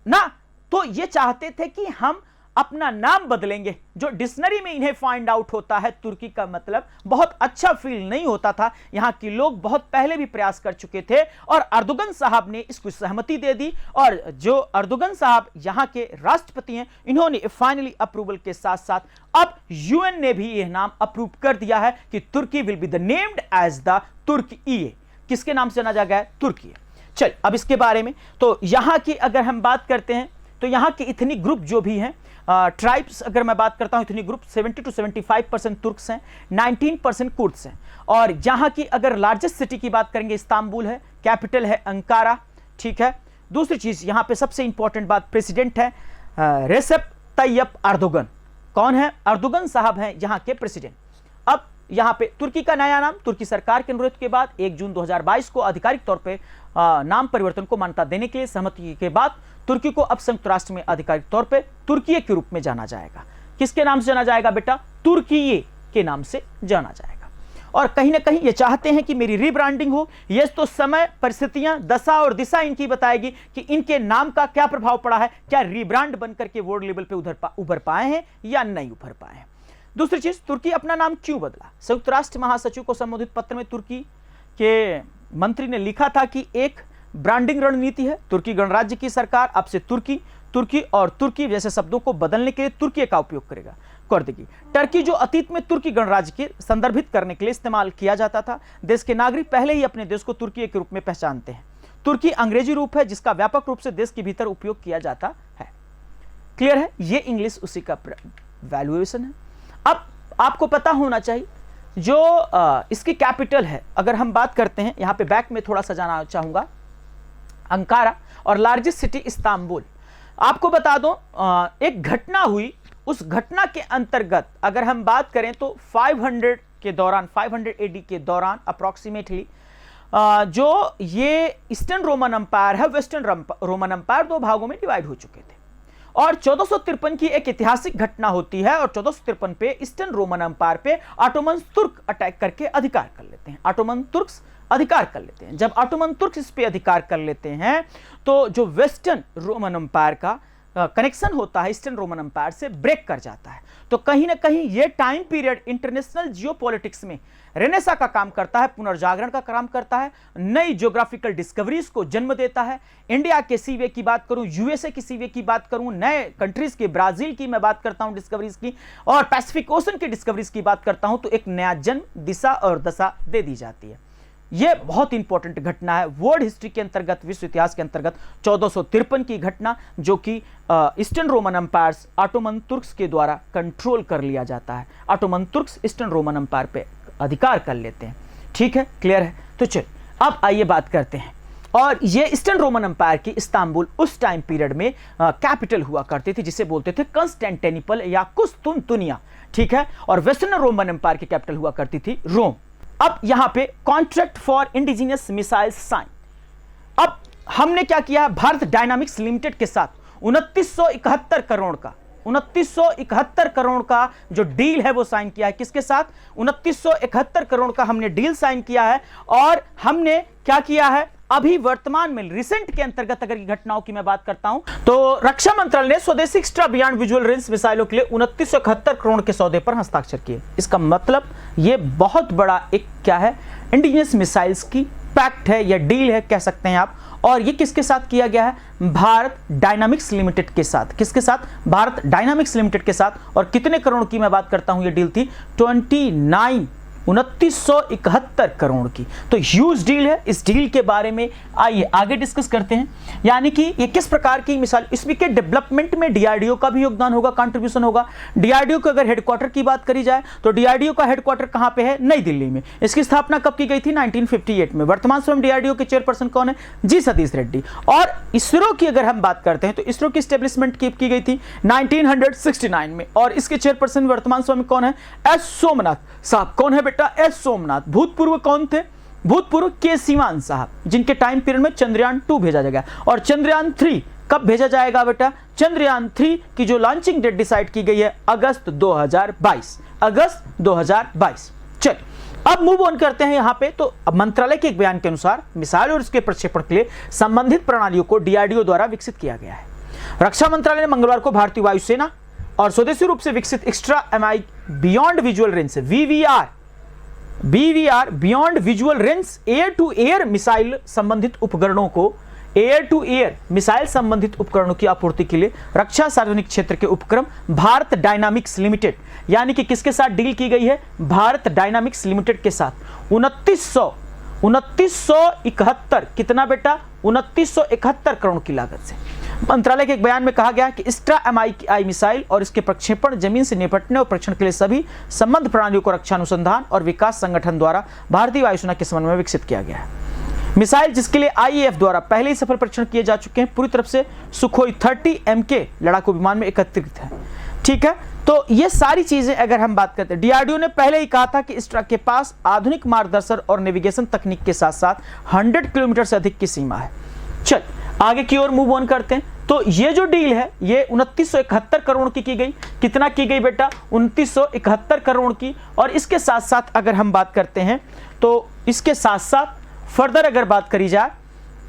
ना, तो ये चाहते थे कि हम अपना नाम बदलेंगे। जो डिक्शनरी में इन्हें फाइंड आउट होता है तुर्की का मतलब बहुत अच्छा फील नहीं होता था। यहां के लोग बहुत पहले भी प्रयास कर चुके थे और अर्दोगन साहब ने इसको सहमति दे दी। और जो अर्दोगन साहब यहां के राष्ट्रपति हैं, इन्होंने फाइनली अप्रूवल के साथ साथ अब यूएन ने भी यह नाम अप्रूव कर दिया है कि Turkey will be the named as the Turkiye. किसके नाम से जाना जाएगा? तुर्की। चल अब इसके बारे में, तो यहां की अगर हम बात करते हैं तो यहां के इथनिक ग्रुप जो भी हैं, ट्राइब्स अगर मैं बात करता हूं, इतनी ग्रुप 70 to 75% तुर्क्स हैं, 19% कुर्द्स हैं। और यहां की अगर लार्जेस्ट सिटी की बात करेंगे, इस्तांबुल है, कैपिटल है अंकारा। ठीक है। दूसरी चीज यहां पे सबसे इंपॉर्टेंट बात, प्रेसिडेंट है रेसेप तैयप अर्दोगन। कौन है? अर्दोगन साहब हैं यहां के प्रेसिडेंट। अब यहां पे तुर्की का नया नाम तुर्की सरकार के अनुरोध के बाद 1 जून 2022 को आधिकारिक तौर पे नाम परिवर्तन को मान्यता देने के सहमति के बाद तुर्की को अब संयुक्त राष्ट्र में आधिकारिक तौर पे तुर्की के रूप में जाना जाएगा। किसके नाम से जाना जाएगा बेटा? तुर्की के नाम से जाना जाएगा। और कहीं ना कहीं ये चाहते हैं कि मेरी रीब्रांडिंग हो। ये तो समय, परिस्थितियां, दशा और दिशा इनकी बताएगी कि इनके नाम का क्या प्रभाव पड़ा है, क्या रीब्रांड बनकर के वर्ल्ड लेवल पे उभर पाए हैं या नहीं उभर पाए हैं। दूसरी चीज, तुर्की अपना नाम क्यों बदला? संयुक्त राष्ट्र महासचिव को संबोधित पत्र में तुर्की के मंत्री ने लिखा था कि एक ब्रांडिंग रणनीति है। तुर्की गणराज्य की सरकार अब से तुर्की और तुर्की जैसे शब्दों को बदलने के लिए तुर्की का उपयोग कर देगी। टर्की जो अतीत में तुर्की गणराज्य के संदर्भित करने के लिए इस्तेमाल किया जाता था। देश के नागरिक पहले ही अपने देश को तुर्की के रूप में पहचानते हैं। तुर्की अंग्रेजी रूप है जिसका व्यापक रूप से देश के भीतर उपयोग किया जाता है। क्लियर है? ये इंग्लिश उसी का वैल्यूएशन है। अब आपको पता होना चाहिए जो इसकी कैपिटल है, अगर हम बात करते हैं, यहां पे बैक में थोड़ा सा जाना चाहूंगा, अंकारा, और लार्जेस्ट सिटी इस्तांबुल। आपको बता दूं एक घटना हुई, उस घटना के अंतर्गत अगर हम बात करें तो 500 AD के दौरान अप्रॉक्सीमेटली जो ये ईस्टर्न रोमन अंपायर है, वेस्टर्न रोमन अंपायर 2 भागों में डिवाइड हो चुके थे। और 1453 की एक ऐतिहासिक घटना होती है और 1453 पे ईस्टर्न रोमन अंपायर पे ऑटोमन तुर्क अटैक करके अधिकार कर लेते हैं। ऑटोमन तुर्क्स अधिकार कर लेते हैं। जब ऑटोमन तुर्क्स इस पे अधिकार कर लेते हैं तो जो वेस्टर्न रोमन अंपायर का कनेक्शन होता है ईस्टर्न रोमन एम्पायर से ब्रेक कर जाता है। तो कहीं ना कहीं ये टाइम पीरियड इंटरनेशनल जियोपॉलिटिक्स में रेनेसा का काम करता है, पुनर्जागरण का काम करता है, नई ज्योग्राफिकल डिस्कवरीज को जन्म देता है। इंडिया के सीवे की बात करूं, यूएसए की सीवे की बात करूं, नए कंट्रीज की, ब्राजील की मैं बात करता हूं डिस्कवरीज की, और पैसिफिक ओशन की डिस्कवरीज की बात करता हूं, तो एक नया जन्म, दिशा और दशा दे दी जाती है। यह बहुत इंपॉर्टेंट घटना है वर्ल्ड हिस्ट्री के अंतर्गत, विश्व इतिहास के अंतर्गत 1453 की घटना, जो कि eastern Roman empires Ottoman Turks के द्वारा कंट्रोल कर लिया जाता है। Ottoman Turks eastern Roman empire पे अधिकार कर लेते हैं। ठीक है, क्लियर है? तो चल अब आइए बात करते हैं। और ये ईस्टर्न रोमन एम्पायर की इस्तांबुल उस टाइम पीरियड में कैपिटल हुआ करती थी, जिसे बोलते थे कंस्टेंटिनोपल या कुस्तुनतुनिया। ठीक है, और वेस्टर्न रोमन एम्पायर की कैपिटल हुआ करती थी रोम। अब यहां पे contract for indigenous missile sign. अब हमने क्या किया, भारत डायनामिक्स लिमिटेड के साथ 2971 करोड़ का जो डील है वो साइन किया है। किसके साथ? 2971 करोड़ का हमने डील साइन किया है। और हमने क्या किया है, अभी वर्तमान में रिसेंट के अंतर्गत अगर की घटनाओं की मैं बात करता हूं, तो रक्षा मंत्रालय ने स्वदेशी एक्स्ट्रा बियॉन्ड विजुअल रेंज मिसाइलों के लिए 2971 करोड़ के सौदे पर हस्ताक्षर किए। इसका मतलब ये बहुत बड़ा एक क्या है, इंडिजिनियस मिसाइल्स की पैक्ट है या डील है कह सकते हैं आप। और ये किसके साथ किया गया है? भारत डायनामिक्स लिमिटेड के साथ। किसके साथ? भारत डायनामिक्स लिमिटेड के साथ। और कितने करोड़ की मैं बात करता हूं ये डील थी? 2971 करोड़ की। तो ह्यूज डील है। इस डील के बारे में आइए आगे डिस्कस करते हैं, यानी कि ये किस प्रकार की मिसाइल, इसमें के डेवलपमेंट में डीआरडीओ का भी योगदान होगा, कंट्रीब्यूशन होगा। डीआरडीओ के अगर हेडक्वार्टर की बात करी जाए तो डीआरडीओ का हेडक्वार्टर कहां पे है? नई दिल्ली में। इसकी स्थापना कब की गई थी? 1958 में। वर्तमान समय डीआरडीओ के चेयरपर्सन कौन है? जी सतीश रेड्डी। और इसरो की अगर हम बात करते हैं तो इसरो की स्टेब्लिशमेंट की गई थी 1969 में। और इसके चेयरपर्सन वर्तमान समय कौन है? एस सोमनाथ साहब। कौन है बेटा? एस सोमनाथ। भूतपूर्व कौन थे? भूतपूर्व के सीवान साहब, जिनके टाइम पीरियड में चंद्रयान 2 भेजा जाएगा। और चंद्रयान 3 कब भेजा जाएगा बेटा? चंद्रयान 3 की जो लॉन्चिंग डेट डिसाइड की गई है अगस्त 2022। अगस्त 2022। चल अब मूव ऑन करते हैं यहां पे। तो मंत्रालय के एक बयान के अनुसार मिसाइल और उसके प्रक्षेपण के लिए संबंधित प्रणालियों को डीआरडीओ द्वारा विकसित किया गया है। रक्षा मंत्रालय ने मंगलवार को भारतीय वायुसेना और स्वदेशी रूप से विकसित Astra MI beyond visual range से BVR beyond visual range air to air missile संबंधित उपकरणों को एयर टू एयर मिसाइल संबंधित उपकरणों की आपूर्ति के लिए रक्षा सार्वजनिक क्षेत्र के उपक्रम भारत डायनामिक्स लिमिटेड, यानी कि किसके साथ डील की गई है? भारत डायनामिक्स लिमिटेड के साथ 2971 कितना बेटा? 2971 करोड़ की लागत से। मंत्रालय के एक बयान में कहा गया कि एक्स्ट्रा एमआई मिसाइल और इसके प्रक्षेपण जमीन से निपटने और परीक्षण के लिए सभी संबद्ध प्रणालियों को रक्षा अनुसंधान और विकास संगठन द्वारा भारतीय वायुसेना के समन्वय में विकसित किया गया है। मिसाइल जिसके लिए आईएएफ द्वारा पहले ही सफल परीक्षण किए जा चुके हैं, पूरी तरफ से सुखोई 30 MK लड़ाकू विमान में एकत्रित है। ठीक है, तो ये सारी चीजें अगर हम बात करते हैं, डीआरडीओ ने पहले ही कहा था कि इस ट्रक के पास आधुनिक मार्गदर्शन और नेविगेशन तकनीक के साथ साथ 100 किलोमीटर से अधिक की सीमा है। चल आगे की ओर मूव ऑन करते हैं। तो ये जो डील है ये 2971 करोड़ की गई। कितना की गई बेटा? 2971 करोड़ की। और इसके साथ साथ अगर हम बात करते हैं तो इसके साथ साथ फर्दर अगर बात करी जाए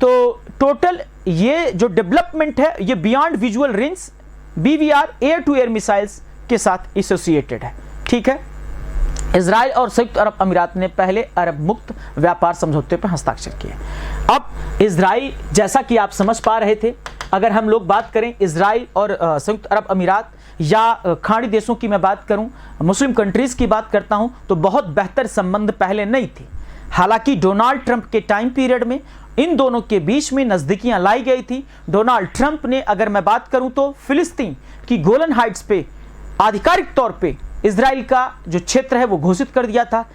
तो टोटल ये जो डेवलपमेंट है ये beyond visual range BVR air to air missiles के साथ एसोसिएटेड है। ठीक है, इजराइल और संयुक्त अरब अमीरात ने पहले अरब मुक्त व्यापार समझौते पर हस्ताक्षर किए। अब इजराइल, जैसा कि आप समझ पा रहे थे, अगर हम लोग बात करें इजराइल और संयुक्त अरब अमीरात या खाड़ी देशों की मैं बात करूं, मुस्लिम कंट्रीज की बात करता हूं, तो बहुत बेहतर संबंध पहले नहीं थी। हालांकि डोनाल्ड ट्रंप के टाइम पीरियड में इन दोनों के बीच में नजदीकियां लाई गई थी। डोनाल्ड ट्रंप ने अगर मैं बात करूं तो फिलिस्तीन की गोलन हाइट्स पे आधिकारिक तौर पे इजराइल का जो क्षेत्र है वो घोषित कर दिया था।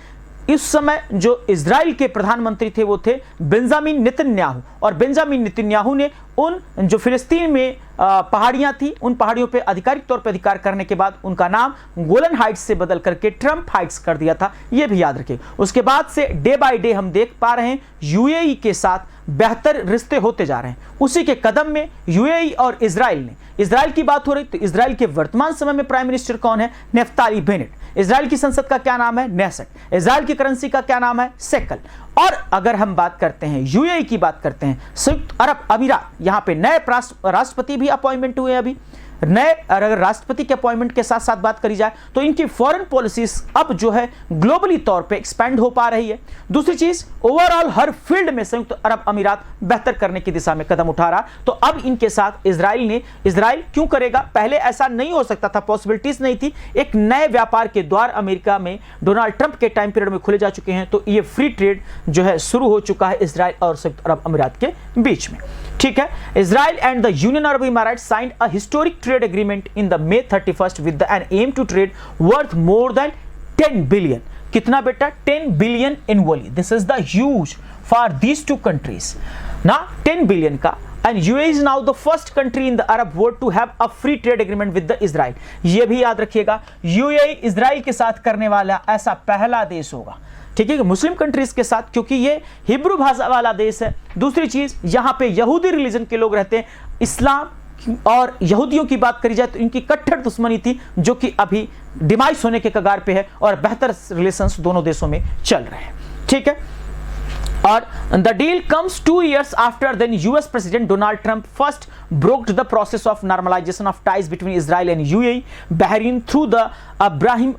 इस समय जो इजराइल के प्रधानमंत्री थे वो थे बेंजामिन नेतन्याहू, और बेंजामिन नेतन्याहू ने उन जो फिलिस्तीन में पहाड़ियां थी उन पहाड़ियों पे आधिकारिक तौर पे अधिकार करने के बाद उनका नाम गोलन हाइट्स से बदल करके ट्रंप हाइट्स कर दिया था। ये भी याद रखें। उसके बाद से डे बाय डे हम देख पा रहे हैं यूएई के साथ बेहतर रिश्ते होते जा रहे हैं। उसी के कदम में यूएई और इजराइल ने, इजराइल की बात हो रही तो इजराइल के वर्तमान समय में प्राइम मिनिस्टर कौन है? Naftali Bennett. इजराइल की संसद का क्या नाम है? नेसेट। इजराइल की करेंसी का क्या नाम है? शेकल। और अगर हम बात करते हैं यूएई की बात करते हैं, संयुक्त अरब अमीरात, यहां पे नए राष्ट्रपति भी अपॉइंटमेंट हुए अभी। नए अगर राष्ट्रपति के अपॉइंटमेंट के साथ साथ बात करी जाए तो इनकी फॉरेन पॉलिसीज अब जो है ग्लोबली तौर पे एक्सपेंड हो पा रही है। दूसरी चीज, ओवरऑल हर फील्ड में संयुक्त अरब अमीरात बेहतर करने की दिशा में कदम उठा रहा। तो अब इनके साथ इजराइल क्यों करेगा? पहले ऐसा नहीं हो सकता था, पॉसिबिलिटीज नहीं थी। एक नए व्यापार के द्वार अमेरिका में डोनाल्ड ट्रंप के टाइम पीरियड में खुले जा चुके हैं। तो ये फ्री ट्रेड जो है शुरू हो चुका है इजराइल और संयुक्त अरब अमीरात के बीच में। ठीक है, Israel and the Union Arab Emirates signed a historic trade agreement in the May 31st with an aim to trade worth more than 10 billion. कितना बेटा? 10 billion annually. This is the huge for these two countries. ना 10 billion का, and UAE is now the first country in the Arab world to have a free trade agreement with the Israel. ये भी याद रखिएगा, UAE Israel के साथ करने वाला ऐसा पहला देश होगा। ठीक है, मुस्लिम कंट्रीज के साथ, क्योंकि ये हिब्रू भाषा वाला देश है। दूसरी चीज, यहां पे यहूदी रिलीजन के लोग रहते हैं। इस्लाम और यहूदियों की बात करी जाए तो इनकी कट्टर दुश्मनी थी, जो कि अभी डिमाइस होने के कगार पे है और बेहतर रिलेशंस दोनों देशों में चल रहे हैं। ठीक है, और the deal comes 2 years after then US president Donald Trump first brokered the process of normalisation of ties between Israel and UAE Bahrain through the Abraham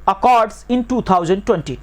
Accords in 2020।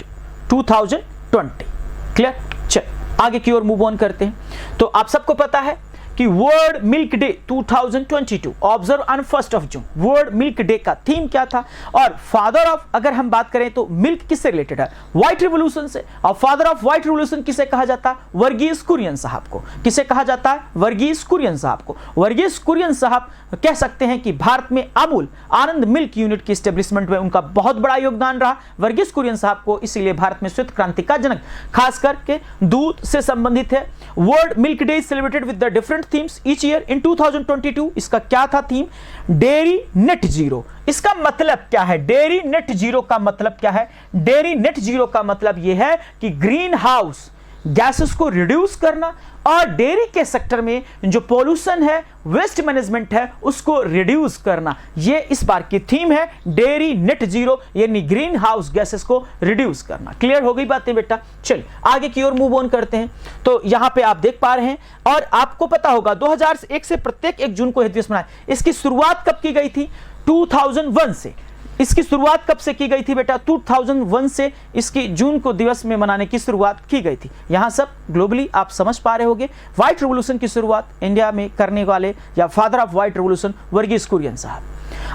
Clear? चल आगे की ओर मूव ऑन करते हैं। तो आप सबको पता है कि world milk day 2022 observe on 1 June. World milk day का थीम क्या था? और फादर ऑफ, अगर हम बात करें तो मिल्क किससे रिलेटेड है? व्हाइट रिवॉल्यूशन से। और फादर ऑफ व्हाइट रिवॉल्यूशन किसे कहा जाता है? वर्गीस कुरियन साहब को। किसे कहा जाता है? वर्गीस कुरियन साहब को। वर्गीस कुरियन साहब कह सकते हैं कि भारत में अमूल आनंद मिल्क यूनिट की एस्टेब्लिशमेंट में उनका बहुत बड़ा योगदान रहा। वर्गीस कुरियन साहब को इसीलिए भारत में श्वेत क्रांति का जनक खास करके दूध से संबंधित है। World milk day is celebrated with the different themes each year in 2022। इसका क्या था थीम? Dairy net zero. इसका मतलब क्या है? डेयरी नेट जीरो का मतलब क्या है? डेयरी नेट जीरो का मतलब यह है कि ग्रीन हाउस गैसेस को रिड्यूस करना और डेयरी के सेक्टर में जो पॉल्यूशन है, वेस्ट मैनेजमेंट है, उसको रिड्यूस करना। ये इस बार की थीम है, डेयरी नेट जीरो, यानी ग्रीन हाउस गैसेस को रिड्यूस करना। क्लियर हो गई बातें बेटा? चल आगे की ओर मूव ऑन करते हैं। तो यहां पे आप देख पा रहे हैं, और आपको पता होगा 2001 से प्रत्येक 1 जून को दिवस मनाया। इसकी शुरुआत कब की गई थी? 2001 से। इसकी शुरुआत कब से की गई थी बेटा? 2001 से इसकी जून को दिवस में मनाने की शुरुआत की गई थी। यहां सब ग्लोबली आप समझ पा रहे होंगे। व्हाइट रिवॉल्यूशन की शुरुआत इंडिया में करने वाले या father of white revolution Verghese Kurien साहब।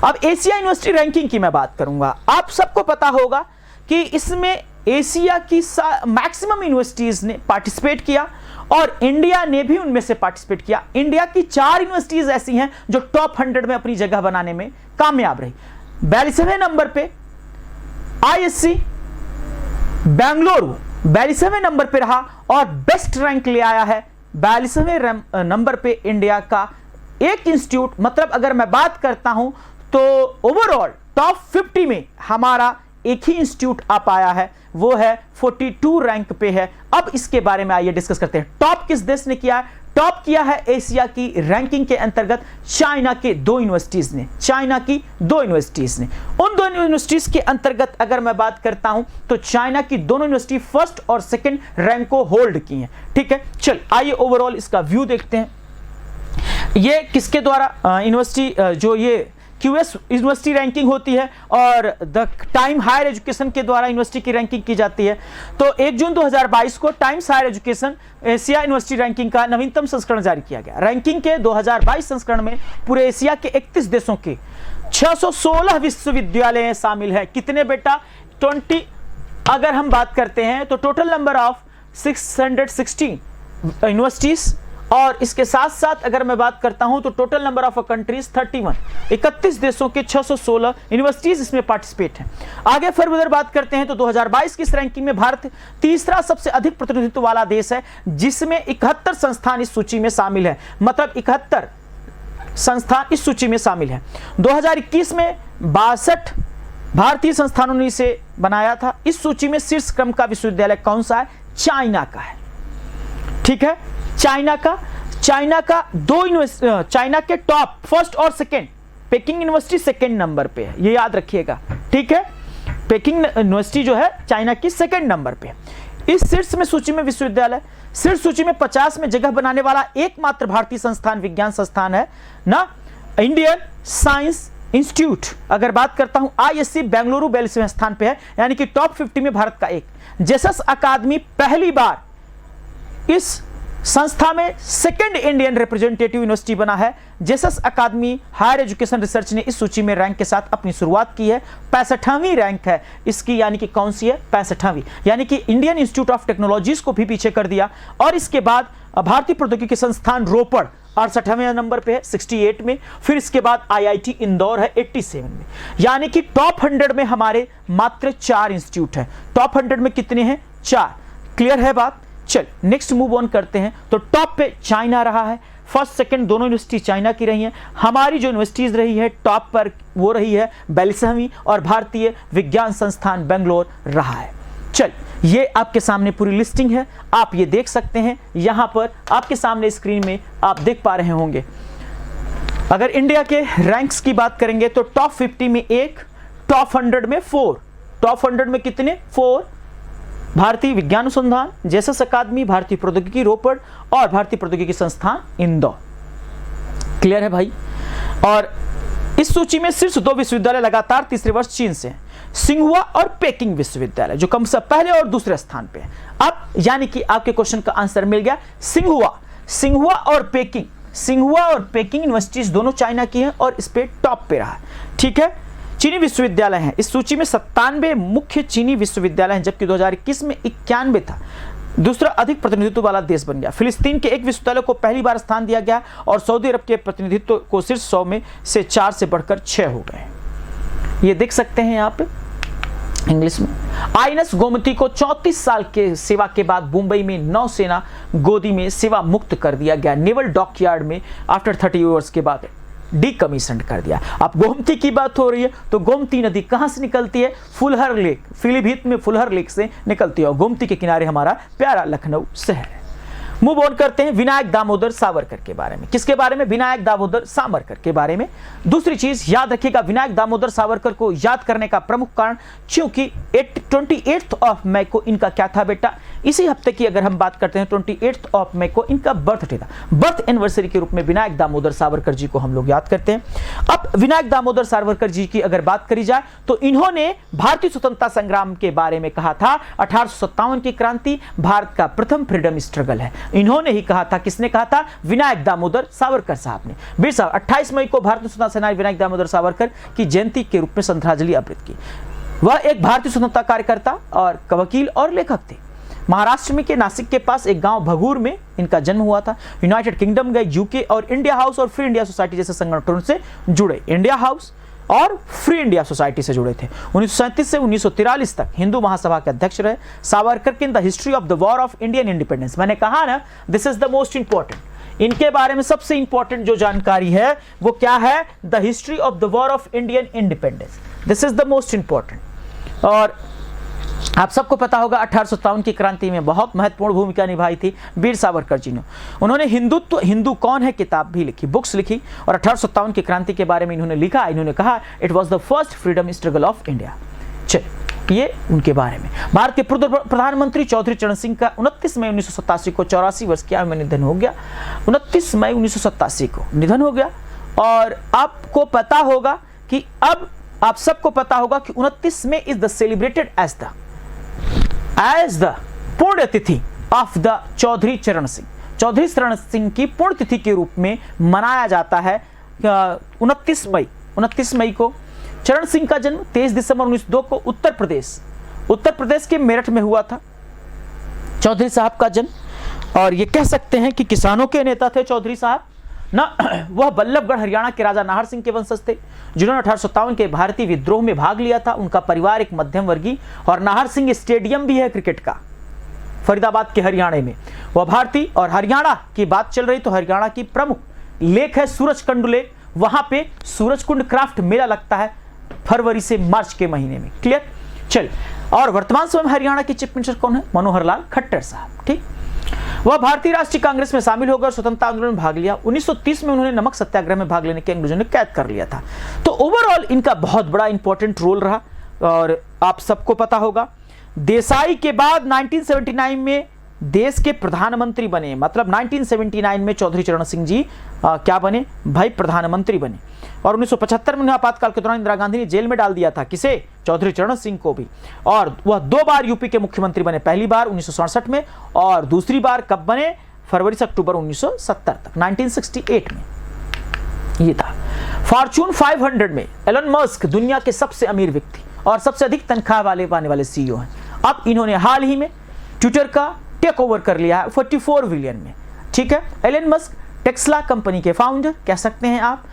अब एशिया यूनिवर्सिटी रैंकिंग की मैं बात करूंगा। आप सबको पता होगा कि इसमें एशिया की मैक्सिमम यूनिवर्सिटीज ने पार्टिसिपेट किया और इंडिया ने भी उनमें से पार्टिसिपेट किया। इंडिया की 4 यूनिवर्सिटीज ऐसी हैं जो टॉप 100 में अपनी जगह बनाने में कामयाब रही। 42वें नंबर पे आईएससी बेंगलुरु 42वें नंबर पे रहा और बेस्ट रैंक ले आया है 42वें नंबर पे इंडिया का एक इंस्टीट्यूट। मतलब अगर मैं बात करता हूं तो ओवरऑल टॉप 50 में हमारा एक ही इंस्टीट्यूट आ पाया है, वो है 42 रैंक पे है। अब इसके बारे में आइए डिस्कस करते हैं। टॉप किस देश ने किया है? टॉप किया है एशिया की रैंकिंग के अंतर्गत चाइना के 2 यूनिवर्सिटीज ने। चाइना की 2 यूनिवर्सिटीज ने। उन 2 यूनिवर्सिटीज के अंतर्गत अगर मैं बात करता हूं तो चाइना की दोनों यूनिवर्सिटी फर्स्ट और सेकंड रैंक को होल्ड की हैं। ठीक है, चल आइए ओवरऑल इसका व्यू देखते हैं। ये किसके द्वारा यूनिवर्सिटी जो ये क्यूएस यूनिवर्सिटी रैंकिंग होती है और द टाइम हायर एजुकेशन के द्वारा यूनिवर्सिटी की रैंकिंग की जाती है। तो 1 जून 2022 को Times Higher Education Asia University ranking का नवीनतम संस्करण जारी किया गया। रैंकिंग के 2022 संस्करण में पूरे एशिया के 31 देशों के 616 विश्वविद्यालय शामिल है। कितने बेटा? 20। अगर हम बात करते हैं तो टोटल नंबर ऑफ 616 यूनिवर्सिटीज, और इसके साथ साथ अगर मैं बात करता हूं तो टोटल नंबर ऑफ कंट्रीज 31। 31 देशों के 616 यूनिवर्सिटीज इसमें पार्टिसिपेट हैं। आगे फर्दर बात करते हैं तो 2022 की इस रैंकिंग में भारत तीसरा सबसे अधिक प्रतिनिधित्व वाला देश है, जिसमें 71 संस्थान इस सूची में शामिल है। मतलब 71 संस्थान इस सूची में शामिल है। 2021 में 62 भारतीय संस्थानों ने इसे बनाया था। इस सूची में शीर्ष क्रम का विश्वविद्यालय कौन सा है? चाइना का है। ठीक है, चाइना का 2 चाइना के टॉप फर्स्ट और second packing university second number पे है, ये याद रखिएगा। ठीक है, पेकिंग यूनिवर्सिटी जो है चाइना की सेकंड नंबर पे है। इस शीर्ष में सूची में विश्वविद्यालय, शीर्ष सूची में 50 में जगह बनाने वाला एकमात्र भारतीय संस्थान विज्ञान संस्थान है ना, इंडियन साइंस इंस्टीट्यूट। अगर बात करता हूं ISC बेंगलुरु 42वें स्थान पे है, यानी कि टॉप 50 में भारत का एक। जेसस अकादमी पहली बार इस संस्था में सेकंड इंडियन रिप्रेजेंटेटिव यूनिवर्सिटी बना है। जेसस अकादमी हायर एजुकेशन रिसर्च ने इस सूची में रैंक के साथ अपनी शुरुआत की है। 65वीं रैंक है इसकी, यानी कि कौन सी है, 65वीं, यानी कि इंडियन इंस्टीट्यूट ऑफ टेक्नोलॉजीज को भी पीछे कर दिया। और इसके बाद भारतीय प्रौद्योगिकी संस्थान रोपड़ 68वें नंबर पे है 68 में। फिर इसके बाद IIT इंदौर है 87 में। यानी कि टॉप 100 में हमारे मात्र 4 इंस्टीट्यूट हैं। टॉप 100 में कितने हैं, 4। क्लियर है बात। चल नेक्स्ट मूव ऑन करते हैं। तो टॉप पे चाइना रहा है, फर्स्ट सेकंड दोनों यूनिवर्सिटी चाइना की रही हैं। हमारी जो यूनिवर्सिटीज रही है टॉप पर वो रही है 42वीं, और भारतीय विज्ञान संस्थान बेंगलोर रहा है। चल ये आपके सामने पूरी लिस्टिंग है, आप ये देख सकते हैं यहां पर आपके सामने स्क्रीन में आप देख पा रहे होंगे। अगर इंडिया के रैंक्स की बात करेंगे तो टॉप 50 में 1, टॉप 100 में 4। टॉप 100 में कितने, 4। भारतीय विज्ञान अनुसंधान, जेसस अकादमी, भारतीय प्रौद्योगिकी रोपड़ और भारतीय प्रौद्योगिकी संस्थान इंदौर। क्लियर है भाई। और इस सूची में शीर्ष 2 विश्वविद्यालय लगातार तीसरे वर्ष चीन से हैं, सिंहुआ और पेकिंग विश्वविद्यालय, जो कम से पहले और दूसरे स्थान पे है। अब यानी कि आपके क्वेश्चन का आंसर मिल गया। सिंहुआ और पेकिंग यूनिवर्सिटीज दोनों चाइना की हैं और इस पे टॉप पे रहा। ठीक है। चीनी विश्वविद्यालय हैं, इस सूची में 97 मुख्य चीनी विश्वविद्यालय हैं, जबकि 2021 में 91 था। दूसरा अधिक प्रतिनिधित्व वाला देश बन गया। फिलिस्तीन के एक विश्वविद्यालय को पहली बार स्थान दिया गया और सऊदी अरब के प्रतिनिधित्व को शीर्ष 100 में से 4 से बढ़कर 6 हो गए। ये देख सकते हैं यहाँ पे इंग्लिश में। INS गोमती को 34 साल के सेवा के बाद मुंबई में नौसेना गोदी में सेवा मुक्त कर दिया गया। नेवल डॉकयार्ड में आफ्टर 30 इयर्स के बाद डीकमीशन कर दिया। अब गोमती की बात हो रही है तो गोमती नदी कहां से निकलती है, फुलहर लेक, पीलीभीत में फुलहर लेक से निकलती है और गोमती के किनारे हमारा प्यारा लखनऊ शहर है। मूव ऑन करते हैं विनायक दामोदर सावरकर के बारे में। किसके बारे में, विनायक दामोदर सावरकर के बारे में। दूसरी चीज याद रखिएगा, विनायक दामोदर सावरकर को याद करने का प्रमुख कारण क्योंकि 28 मई को इनका क्या था बेटा, इसी हफ्ते की अगर हम बात करते हैं 28 मई को इनका बर्थडे था। बर्थ एनिवर्सरी के रूप में विनायक दामोदर सावरकर जी को हम लोग याद करते हैं। अब विनायक दामोदर सावरकर जी की अगर बात करी जाए तो इन्होंने भारतीय स्वतंत्रता संग्राम के बारे में कहा था। 1857 की क्रांति भारत का प्रथम फ्रीडम स्ट्रगल है, इन्होंने ही कहा था। किसने कहा था, विनायक दामोदर सावरकर साहब ने। वीर साहब 28 मई को भारतीय स्वतंत्रता सेनानी विनायक दामोदर सावरकर की जयंती के रूप में श्रद्धांजलि अर्पित की। वह एक भारतीय स्वतंत्रता कार्यकर्ता और वकील और लेखक थे। महाराष्ट्र में के नासिक के पास एक गांव भगूर में इनका जन्म हुआ था। यूनाइटेड किंगडम गए, यूके और इंडिया हाउस और फ्री इंडिया सोसाइटी जैसे संगठनों से जुड़े। इंडिया हाउस और फ्री इंडिया सोसाइटी से जुड़े थे। 1937 से 1943 तक हिंदू महासभा के अध्यक्ष रहे। सावरकर की the history of the war of Indian independence, मैंने कहा ना this is the most important. इनके बारे में सबसे इंपॉर्टेंट जो जानकारी है वो क्या है, the history of the war of Indian independence, this is the most important. और आप सबको पता होगा 1857 की क्रांति में बहुत महत्वपूर्ण भूमिका निभाई थी वीर सावरकर जी ने। उन्होंने हिंदू कौन है किताब भी लिखी, बुक्स लिखी और 1857 की क्रांति के बारे में इन्होंने लिखा। इन्होंने कहा it was the first freedom struggle of India. चल ये उनके बारे में। भारत के पूर्व प्रधानमंत्री चौधरी चरण सिंह का 29 मई 1987 को 84 वर्ष की आयु में निधन हो गया। 29 मई 1987 को निधन हो गया। और आपको पता होगा कि अब आप सबको पता होगा कि 29 में is the celebrated as the पुण्यतिथि ऑफ द चौधरी चरण सिंह। चौधरी चरण सिंह की पुण्यतिथि के रूप में मनाया जाता है 29 मई को। चरण सिंह का जन्म 23 दिसंबर 1902 को उत्तर प्रदेश के मेरठ में हुआ था चौधरी साहब का जन्म। और ये कह सकते हैं कि किसानों के नेता थे चौधरी साहब ना। वह बल्लभगढ़ हरियाणा के राजा नाहर सिंह के वंशज थे जिन्होंने 1857 के भारतीय विद्रोह में भाग लिया था। उनका परिवार एक मध्यम वर्गीय, और नाहर सिंह स्टेडियम भी है क्रिकेट का फरीदाबाद के हरियाणा में। वह भारतीय और हरियाणा की बात चल रही तो हरियाणा की प्रमुख लेक है सूरजकुंड लेक। वहां पे सूरजकुंड क्राफ्ट मेला लगता है फरवरी से मार्च के महीने में। क्लियर। चल, और वर्तमान समय में हरियाणा के चीफ मिनिस्टर कौन है, मनोहर लाल खट्टर साहब। ठीक। वह भारतीय राष्ट्रीय कांग्रेस में शामिल होकर स्वतंत्रता आंदोलन में भाग लिया। 1930 में उन्होंने नमक सत्याग्रह में भाग लेने के अंग्रेजों ने कैद कर लिया था। तो ओवरऑल इनका बहुत बड़ा इंपॉर्टेंट रोल रहा। और आप सबको पता होगा देसाई के बाद 1979 में देश के प्रधानमंत्री बने, मतलब 1979 में चौधरी चरण सिंह जी क्या बने भाई, प्रधानमंत्री बने। और 1975 में आपातकाल के दौरान इंदिरा गांधी ने जेल में डाल दिया था, किसे, चौधरी चरण सिंह को भी। और वह 2 बार यूपी के मुख्यमंत्री बने, पहली बार 1967 में और दूसरी बार कब बने, फरवरी से अक्टूबर 1970 तक, 1968 में ये था। फॉर्च्यून 500 में एलन मस्क दुनिया के सबसे अमीर व्यक्ति और सबसे अधिक तनख्वाह वाले पाने वाले सीईओ हैं। अब इन्होंने हाल ही में ट्विटर का टेक ओवर कर लिया है 44 बिलियन में, ठीक है। एलन मस्क टेस्ला कंपनी के फाउंडर कह सकते हैं आप,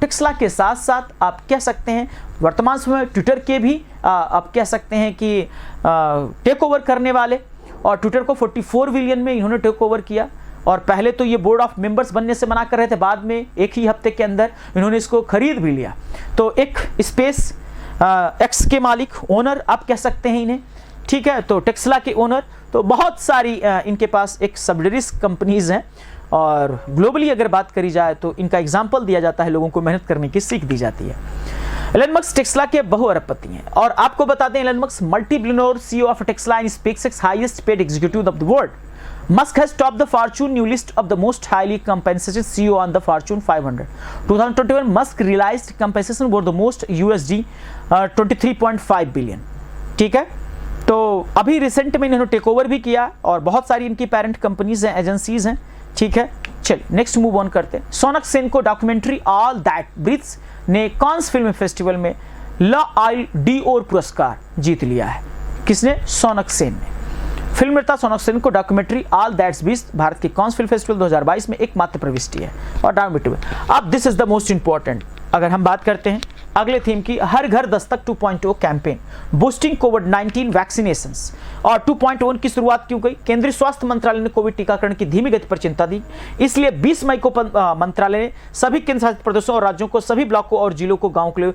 टेस्ला के साथ साथ आप कह सकते हैं वर्तमान समय ट्विटर के भी आप कह सकते हैं कि टेक ओवर करने वाले, और ट्विटर को 44 बिलियन में इन्होंने टेक ओवर किया। और पहले तो ये बोर्ड ऑफ मेंबर्स बनने से मना कर रहे थे, बाद में एक ही हफ्ते के अंदर इन्होंने इसको खरीद भी लिया। तो एक स्पेस एक्स के मालिक, ओनर आप कह सकते हैं इन्हें, ठीक है। तो टेस्ला के ओनर, तो बहुत सारी इनके पास एक सब्सिडरीज कंपनीज हैं। और ग्लोबली अगर बात करी जाए तो इनका एग्जाम्पल दिया जाता है, लोगों को मेहनत करने की सीख दी जाती है। एलन मस्क टेस्ला के बहु अरबपति हैं। और आपको बता दें, Elon Musk multi billionaire CEO of Tesla and SpaceX highest paid executive of the world. Musk has topped the Fortune new list of the most highly compensated CEO on the Fortune 500. 2021 Musk realized compensation worth the most USD 23.5 billion, ठीक है। तो अभी recent में इन्होंने take over भी किया और बहुत सारी इनकी पेरेंट कंपनीज हैं, एजेंसीज हैं, ठीक है। चलिए नेक्स्ट मूव ऑन करते हैं। सोनक सेन को डॉक्यूमेंट्री ऑल दैट ब्रीथ्स ने कांस फिल्म फेस्टिवल में लॉयल डीओर पुरस्कार जीत लिया है। किसने? सोनक सेन ने। फिल्म निर्माता सोनक सेन को documentary all that's beast Bharat के कांस फिल्म फेस्टिवल 2022 में एकमात्र प्रविष्टि है। और डॉक्यूमेंट्री, अब this is the most important, अगर हम बात करते हैं अगले थीम की, हर घर दस्तक 2.0 कैंपेन बूस्टिंग कोविड-19 वैक्सीनेशंस। और 2.1 की शुरुआत क्यों गई? केंद्रीय स्वास्थ्य मंत्रालय ने कोविड टीकाकरण की धीमी गति पर चिंता दी, इसलिए 20 मई को मंत्रालय ने सभी केंद्र शासित प्रदेशों और राज्यों को, सभी ब्लॉकों और जिलों को गाँव के लिए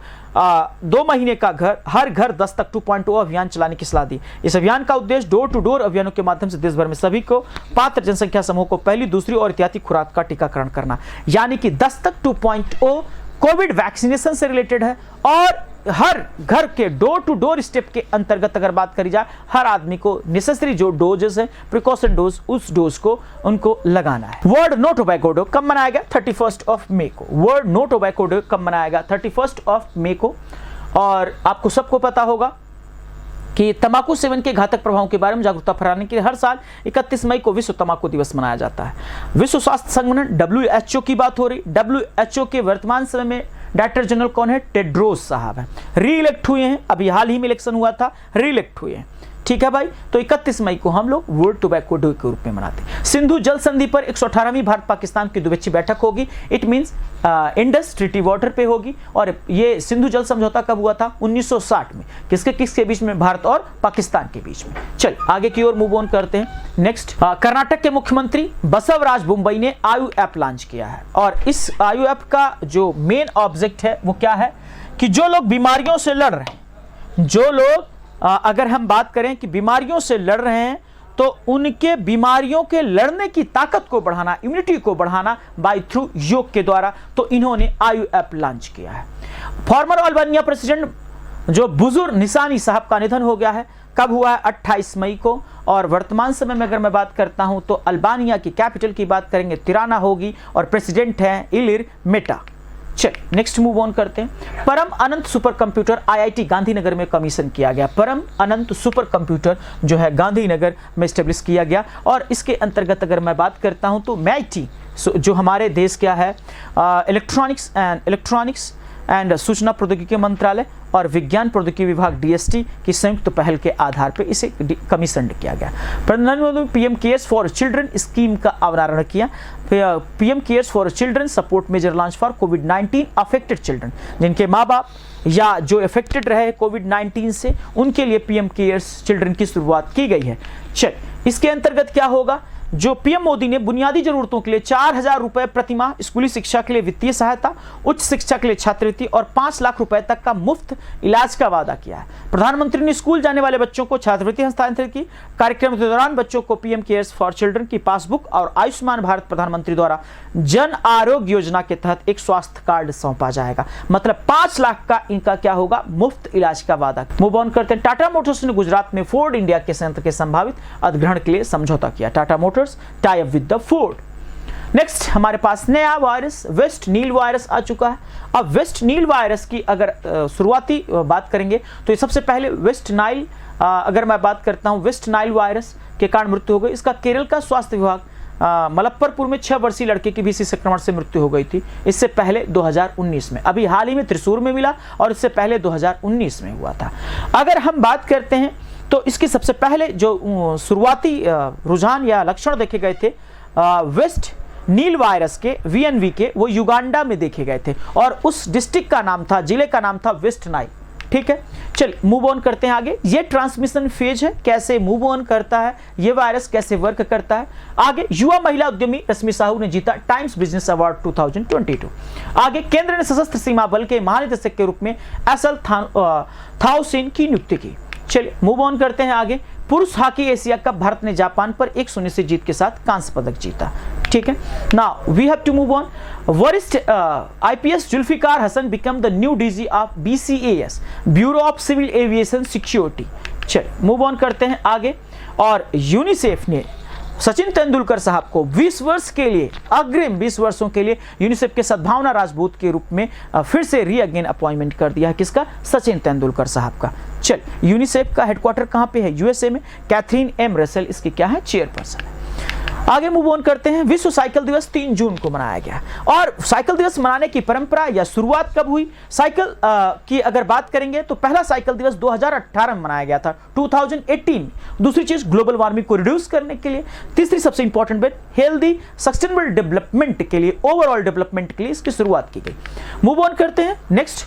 2 महीने का हर घर दस्तक 2.0 अभियान चलाने की सलाह दी। इस अभियान का उद्देश्य डोर टू डोर अभियानों के माध्यम से देश भर में सभी को पात्र जनसंख्या समूह को पहली, दूसरी और एहतियाती खुराक का टीकाकरण करना, यानी कि दस्तक 2.0 कोविड वैक्सीनेशन से रिलेटेड है। और हर घर के डोर टू डोर स्टेप के अंतर्गत अगर बात करी जाए, हर आदमी को नेसेसरी जो डोजेस है, प्रिकॉशन डोज, उस डोज को उनको लगाना है। वर्ल्ड नो टोबैको डे कब मनाया गया? 31 मई को। वर्ल्ड नो टोबैको डे कब मनाया गया? 31 मई को। और आपको सबको पता होगा कि तंबाकू सेवन के घातक प्रभावों के बारे में जागरूकता फैलाने के लिए हर साल 31 मई को विश्व तंबाकू दिवस मनाया जाता है। विश्व स्वास्थ्य संगठन WHO की बात हो रही। WHO के वर्तमान समय में डायरेक्टर जनरल कौन है? टेड्रोस साहब हैं, री इलेक्ट हुए हैं, अभी हाल ही में इलेक्शन हुआ था, री इलेक्ट हुए हैं, ठीक है भाई। तो 31 मई को हम लोग वर्ल्ड टोबैको डे के रूप में मनाते हैं। सिंधु जल संधि पर 118वीं भारत पाकिस्तान की द्विपक्षीय बैठक होगी। It means Indus treaty water पे होगी। और ये सिंधु जल समझौता कब हुआ था? 1960 में। किसके बीच में? भारत और पाकिस्तान के बीच में। चल आगे की ओर मूव ऑन करते हैं। नेक्स्ट, कर्नाटक के मुख्यमंत्री बसवराज बोम्मई ने आयु ऐप लॉन्च किया है। और इस आयु ऐप का जो मेन ऑब्जेक्ट है वो क्या है कि जो लोग बीमारियों से लड़ रहे हैं, जो लोग अगर हम बात करें कि बीमारियों से लड़ रहे हैं, तो उनके बीमारियों के लड़ने की ताकत को बढ़ाना, इम्यूनिटी को बढ़ाना बाय थ्रू योग के द्वारा, तो इन्होंने आयु ऐप लॉन्च किया है। फॉर्मर अल्बानिया प्रेसिडेंट जो बुजुर्ग निशानी साहब का निधन हो गया है, कब हुआ है? 28 मई को। और वर्तमान समय में अगर मैं बात करता हूं तो अल्बानिया की कैपिटल की बात करेंगे तिराना होगी और प्रेसिडेंट है इलिर मेटा। चल नेक्स्ट मूव ऑन करते हैं। परम अनंत सुपर कंप्यूटर IIT गांधीनगर में कमीशन किया गया। परम अनंत सुपर कंप्यूटर जो है गांधीनगर में स्टेब्लिश किया गया। और इसके अंतर्गत अगर मैं बात करता हूं तो MIT जो हमारे देश क्या है, इलेक्ट्रॉनिक्स एंड सूचना प्रौद्योगिकी मंत्रालय और विज्ञान प्रौद्योगिकी विभाग DST की संयुक्त पहल के आधार पर इसे कमीशन किया गया। प्रधानमंत्री PM cares for children scheme का अवतरण किया। PM cares for children support major launch for कोविड-19 अफेक्टेड चिल्ड्रन, जिनके माँ बाप या जो अफेक्टेड रहे कोविड-19 से, उनके लिए PM केयर्स चिल्ड्रन की शुरुआत की गई है। चल इसके अंतर्गत क्या होगा? जो पीएम मोदी ने बुनियादी जरूरतों के लिए 4,000 रुपए प्रतिमाह स्कूली शिक्षा के लिए वित्तीय सहायता, उच्च शिक्षा के लिए छात्रवृत्ति और 5 लाख रुपए तक का मुफ्त इलाज का वादा किया है। प्रधानमंत्री ने स्कूल जाने वाले बच्चों को छात्रवृत्ति हस्तांतरित की। कार्यक्रम के दौरान बच्चों को पीएम केयर्स फॉर चिल्ड्रन की पासबुक और आयुष्मान भारत प्रधानमंत्री द्वारा जन आरोग्य योजना के तहत एक स्वास्थ्य कार्ड सौंपा जाएगा। मतलब 5 लाख का इनका क्या होगा, मुफ्त इलाज का वादा। मूव ऑन करते हैं। टाटा मोटर्स ने गुजरात में फोर्ड इंडिया के संयंत्र के संभावित अधिग्रहण के लिए समझौता किया। Tata Motors tie up with the Ford. Next हमारे पास नया वायरस वेस्ट नील वायरस आ चुका है। अब वेस्ट नील वायरस की अगर शुरुआती बात करेंगे तो ये सबसे पहले वेस्ट नाइल, अगर मैं बात करता हूं वेस्ट नाइल वायरस के कारण मृत्यु हो गई। इसका केरल का स्वास्थ्य विभाग मलप्परपुर में 6 वर्षीय लड़के की भी इसी संक्रमण से मृत्यु हो गई थी। इससे पहले 2019 में, अभी हाल ही में त्रिशूर में मिला और इससे पहले 2019 में हुआ था। अगर हम बात करते हैं तो इसकी सबसे पहले जो शुरुआती रुझान या लक्षण देखे गए थे वेस्ट नील वायरस के VNV के, वो युगांडा में देखे गए थे और उस डिस्ट्रिक्ट का नाम था, जिले का नाम था वेस्ट नाइल। ठीक है, चलिए मूव ऑन करते हैं आगे। ये ट्रांसमिशन फेज है, कैसे मूव ऑन करता है, ये वायरस कैसे वर्क करता है। आगे युवा महिला उद्यमी रश्मि साहू ने जीता टाइम्स बिजनेस अवार्ड 2022। आगे केंद्र ने सशस्त्र सीमा बल के महानिदेशक के रूप में एसएल थाउसेन की नियुक्ति की। चलिए मूव ऑन करते हैं आगे। पुरुष हॉकी एशिया कप भारत ने जापान पर 1-0 से जीत के साथ कांस्य पदक जीता। ठीक है, now we have to move on. वरिष्ठ IPS Zulfiqar Hasan become the new DG ऑफ BCAS, bureau of civil aviation security. चलिए मूव ऑन करते हैं आगे। और यूनिसेफ ने सचिन तेंदुलकर साहब को 20 वर्ष के लिए, अग्रिम 20 वर्षों के लिए यूनिसेफ के सद्भावना राजदूत के रूप में फिर से री-अगेन अपॉइंटमेंट कर दिया है। किसका? सचिन तेंदुलकर साहब का। चल, यूनिसेफ का हेडक्वार्टर कहां पे है? USA में। कैथरीन M रसेल इसकी क्या है? चेयरपर्सन है। आगे मूव ऑन करते हैं। विश्व साइकिल दिवस 3 जून को मनाया गया और साइकिल दिवस मनाने की परंपरा या शुरुआत कब हुई? साइकिल की अगर बात करेंगे तो पहला साइकिल दिवस 2018 में मनाया गया था, 2018। दूसरी चीज ग्लोबल वार्मिंग को रिड्यूस करने के लिए। तीसरी सबसे इंपॉर्टेंट बात, हेल्दी सस्टेनेबल डेवलपमेंट के लिए, ओवरऑल डेवलपमेंट के लिए इसकी शुरुआत की गई। मूव ऑन करते हैं नेक्स्ट।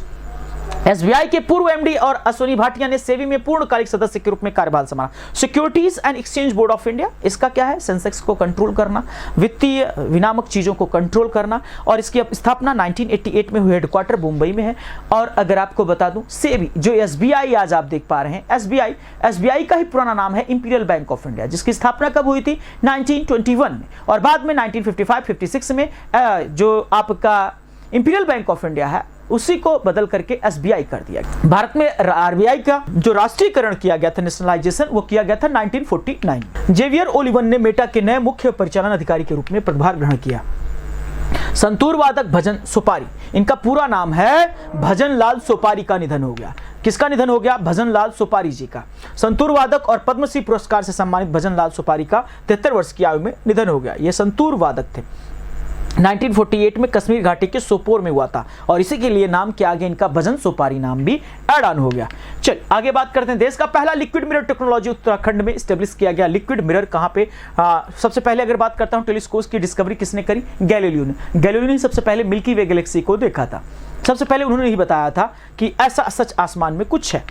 SBI के पूर्व MD और अश्वनी भाटिया ने सेबी में पूर्णकालिक सदस्य के रूप में कार्यभार संभाला। Securities and exchange board of India, इसका क्या है? सेंसेक्स को कंट्रोल करना, वित्तीय विनामक चीजों को कंट्रोल करना। और इसकी स्थापना 1988 में हुई, हेडक्वार्टर मुंबई में है। और अगर आपको बता दूं, सेबी जो SBI आज आप देख पा रहे हैं, SBI का ही पुराना नाम है इंपीरियल बैंक ऑफ इंडिया, जिसकी स्थापना कब हुई थी? 1921 में। और बाद में 1955-56 में जो आपका इंपीरियल बैंक ऑफ इंडिया है उसी को बदल करके SBI कर दिया गया। भारत में RBI का जो राष्ट्रीयकरण किया गया था, नेशनलाइजेशन, वो किया गया था 1949। जेवियर ओलिवन ने मेटा के नए मुख्य परिचालन अधिकारी के रूप में पदभार ग्रहण किया। संतूर वादक भजन सोपारी, इनका पूरा नाम है भजन लाल सोपारी का निधन हो गया। किसका निधन हो गया? भजन लाल सोपारी जी का। संतूर वादक और पद्मश्री पुरस्कार से सम्मानित भजन लाल सोपारी का 73 वर्ष की आयु में निधन हो गया। ये संतूर वादक थे। 1948 में कश्मीर घाटी के सोपोर में हुआ था और इसी के लिए नाम किया गया इनका भजन सोपारी नाम भी ऐड ऑन हो गया। चल आगे बात करते हैं। देश का पहला लिक्विड मिरर टेक्नोलॉजी उत्तराखंड में स्टेब्लिश किया गया। लिक्विड मिरर कहां पे? सबसे पहले अगर बात करता हूं, टेलीस्कोप की डिस्कवरी किसने करी? गैलीलियो ने। गैलीलियो ने सबसे पहले मिल्की वे गैलेक्सी को देखा था। सबसे पहले उन्होंने ही बताया था कि ऐसा सच आसमान में कुछ है।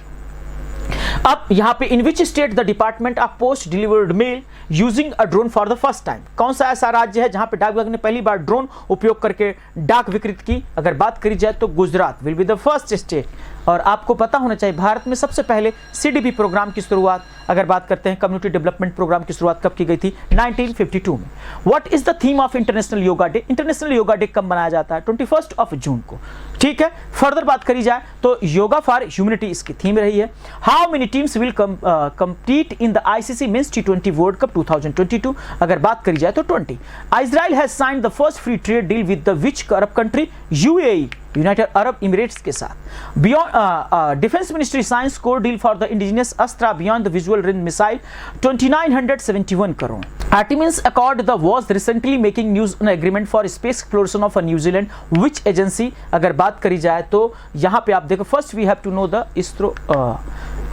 अब यहां पे in which state the department of post delivered mail using a drone for the first time, कौन सा ऐसा राज्य है जहां पे डाक विभाग ने पहली बार ड्रोन उपयोग करके डाक विकृत की? अगर बात करी जाए तो Gujarat will be the first state. और आपको पता होना चाहिए भारत में सबसे पहले CDP प्रोग्राम की शुरुआत, अगर बात करते हैं कम्युनिटी डेवलपमेंट प्रोग्राम की शुरुआत कब की गई थी? 1952 में। What is the theme of international yoga day? International yoga day कब मनाया जाता है? 21 जून को। ठीक है, फर्दर बात करी जाए तो योगा फॉर ह्यूमैनिटी इसकी थीम रही है। How many teams will compete in the ICC Men's T20 World Cup 2022, अगर बात करी जाए तो 20। Israel has signed the first free trade deal with the which Arab country? UAE, United Arab Emirates के साथ। Beyond defence ministry signs core deal for the indigenous Astra beyond the visual range missile 2971 crore. Artemis accord the was recently making news on agreement for space exploration of New Zealand which agency, अगर बात करी जाए तो यहाँ पे आप देखो, first we have to know the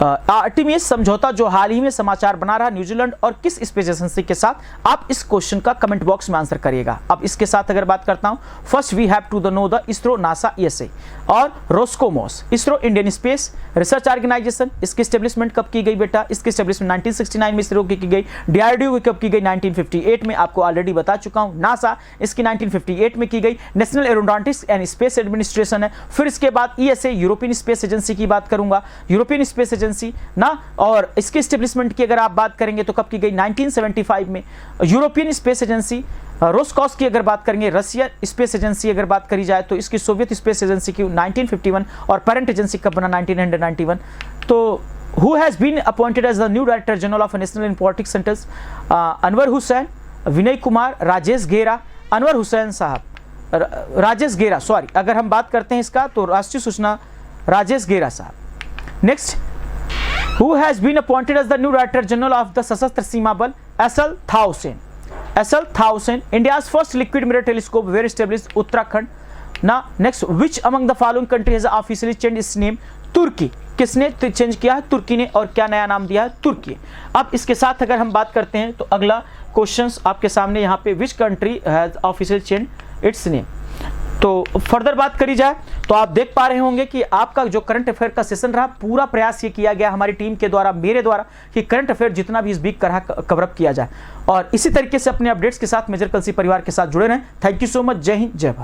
Artemis समझौता जो हाल ही में समाचार बना रहा न्यूजीलैंड और किस स्पेस एजेंसी के साथ, आप इस क्वेश्चन का कमेंट बॉक्स में आंसर करिएगा। अब इसके साथ अगर बात करता हूं, first we have to know the ISRO, NASA, ESA और Roscosmos. ISRO Indian space research organisation, इसकी एस्टेब्लिशमेंट कब की गई बेटा? इसकी एस्टेब्लिशमेंट 1969 में इसरो की गई। डीआरडीओ कब की गई? 1958 में, आपको ऑलरेडी बता चुका हूं। नासा इसकी 1958 में की गई। National aeronautics and space administration है। फिर इसके बाद ईएसए यूरोपियन स्पेस एजेंसी की बात करूंगा, यूरोपियन स्पेस एजेंसी ना, और इसके एस्टेब्लिशमेंट की अगर आप बात करेंगे तो कब की गई? 1975 में। यूरोपियन स्पेस एजेंसी रोस्कॉस की अगर बात करेंगे, रशिया स्पेस एजेंसी अगर बात करी जाए तो इसकी सोवियत स्पेस एजेंसी की 1951, और पेरेंट एजेंसी कब बना? 1991। तो who has been appointed as the new director general of national informatics centres? Anwar Hussain, Vinay Kumar, Rajesh Ghera, Anwar Hussain साहब, राजेश घेरा, सॉरी, अगर हम बात करते हैं इसका तो राष्ट्रीय सूचना राजेश घेरा साहब। Next, Who has been appointed as the new Director General of the Sashastra Seema Bal? SL Thaosen. SL Thaosen, India's first liquid mirror telescope were established Uttarakhand ना। Next, which among the following country has officially changed its name? तुर्की। किसने change किया है? तुर्की ने। और क्या नया नाम दिया है? तुर्की। अब इसके साथ अगर हम बात करते हैं तो अगला क्वेश्चंस आपके सामने यहाँ पे, which country has official change its name. तो फर्दर बात करी जाए तो आप देख पा रहे होंगे कि आपका जो करंट अफेयर का सेशन रहा, पूरा प्रयास ये किया गया हमारी टीम के द्वारा, मेरे द्वारा, कि करंट अफेयर जितना भी इस वीक कवरअप किया जाए, और इसी तरीके से अपने अपडेट्स के साथ मेजर कलसी परिवार के साथ जुड़े रहें। Thank you so much. जय हिंद, जय भारत।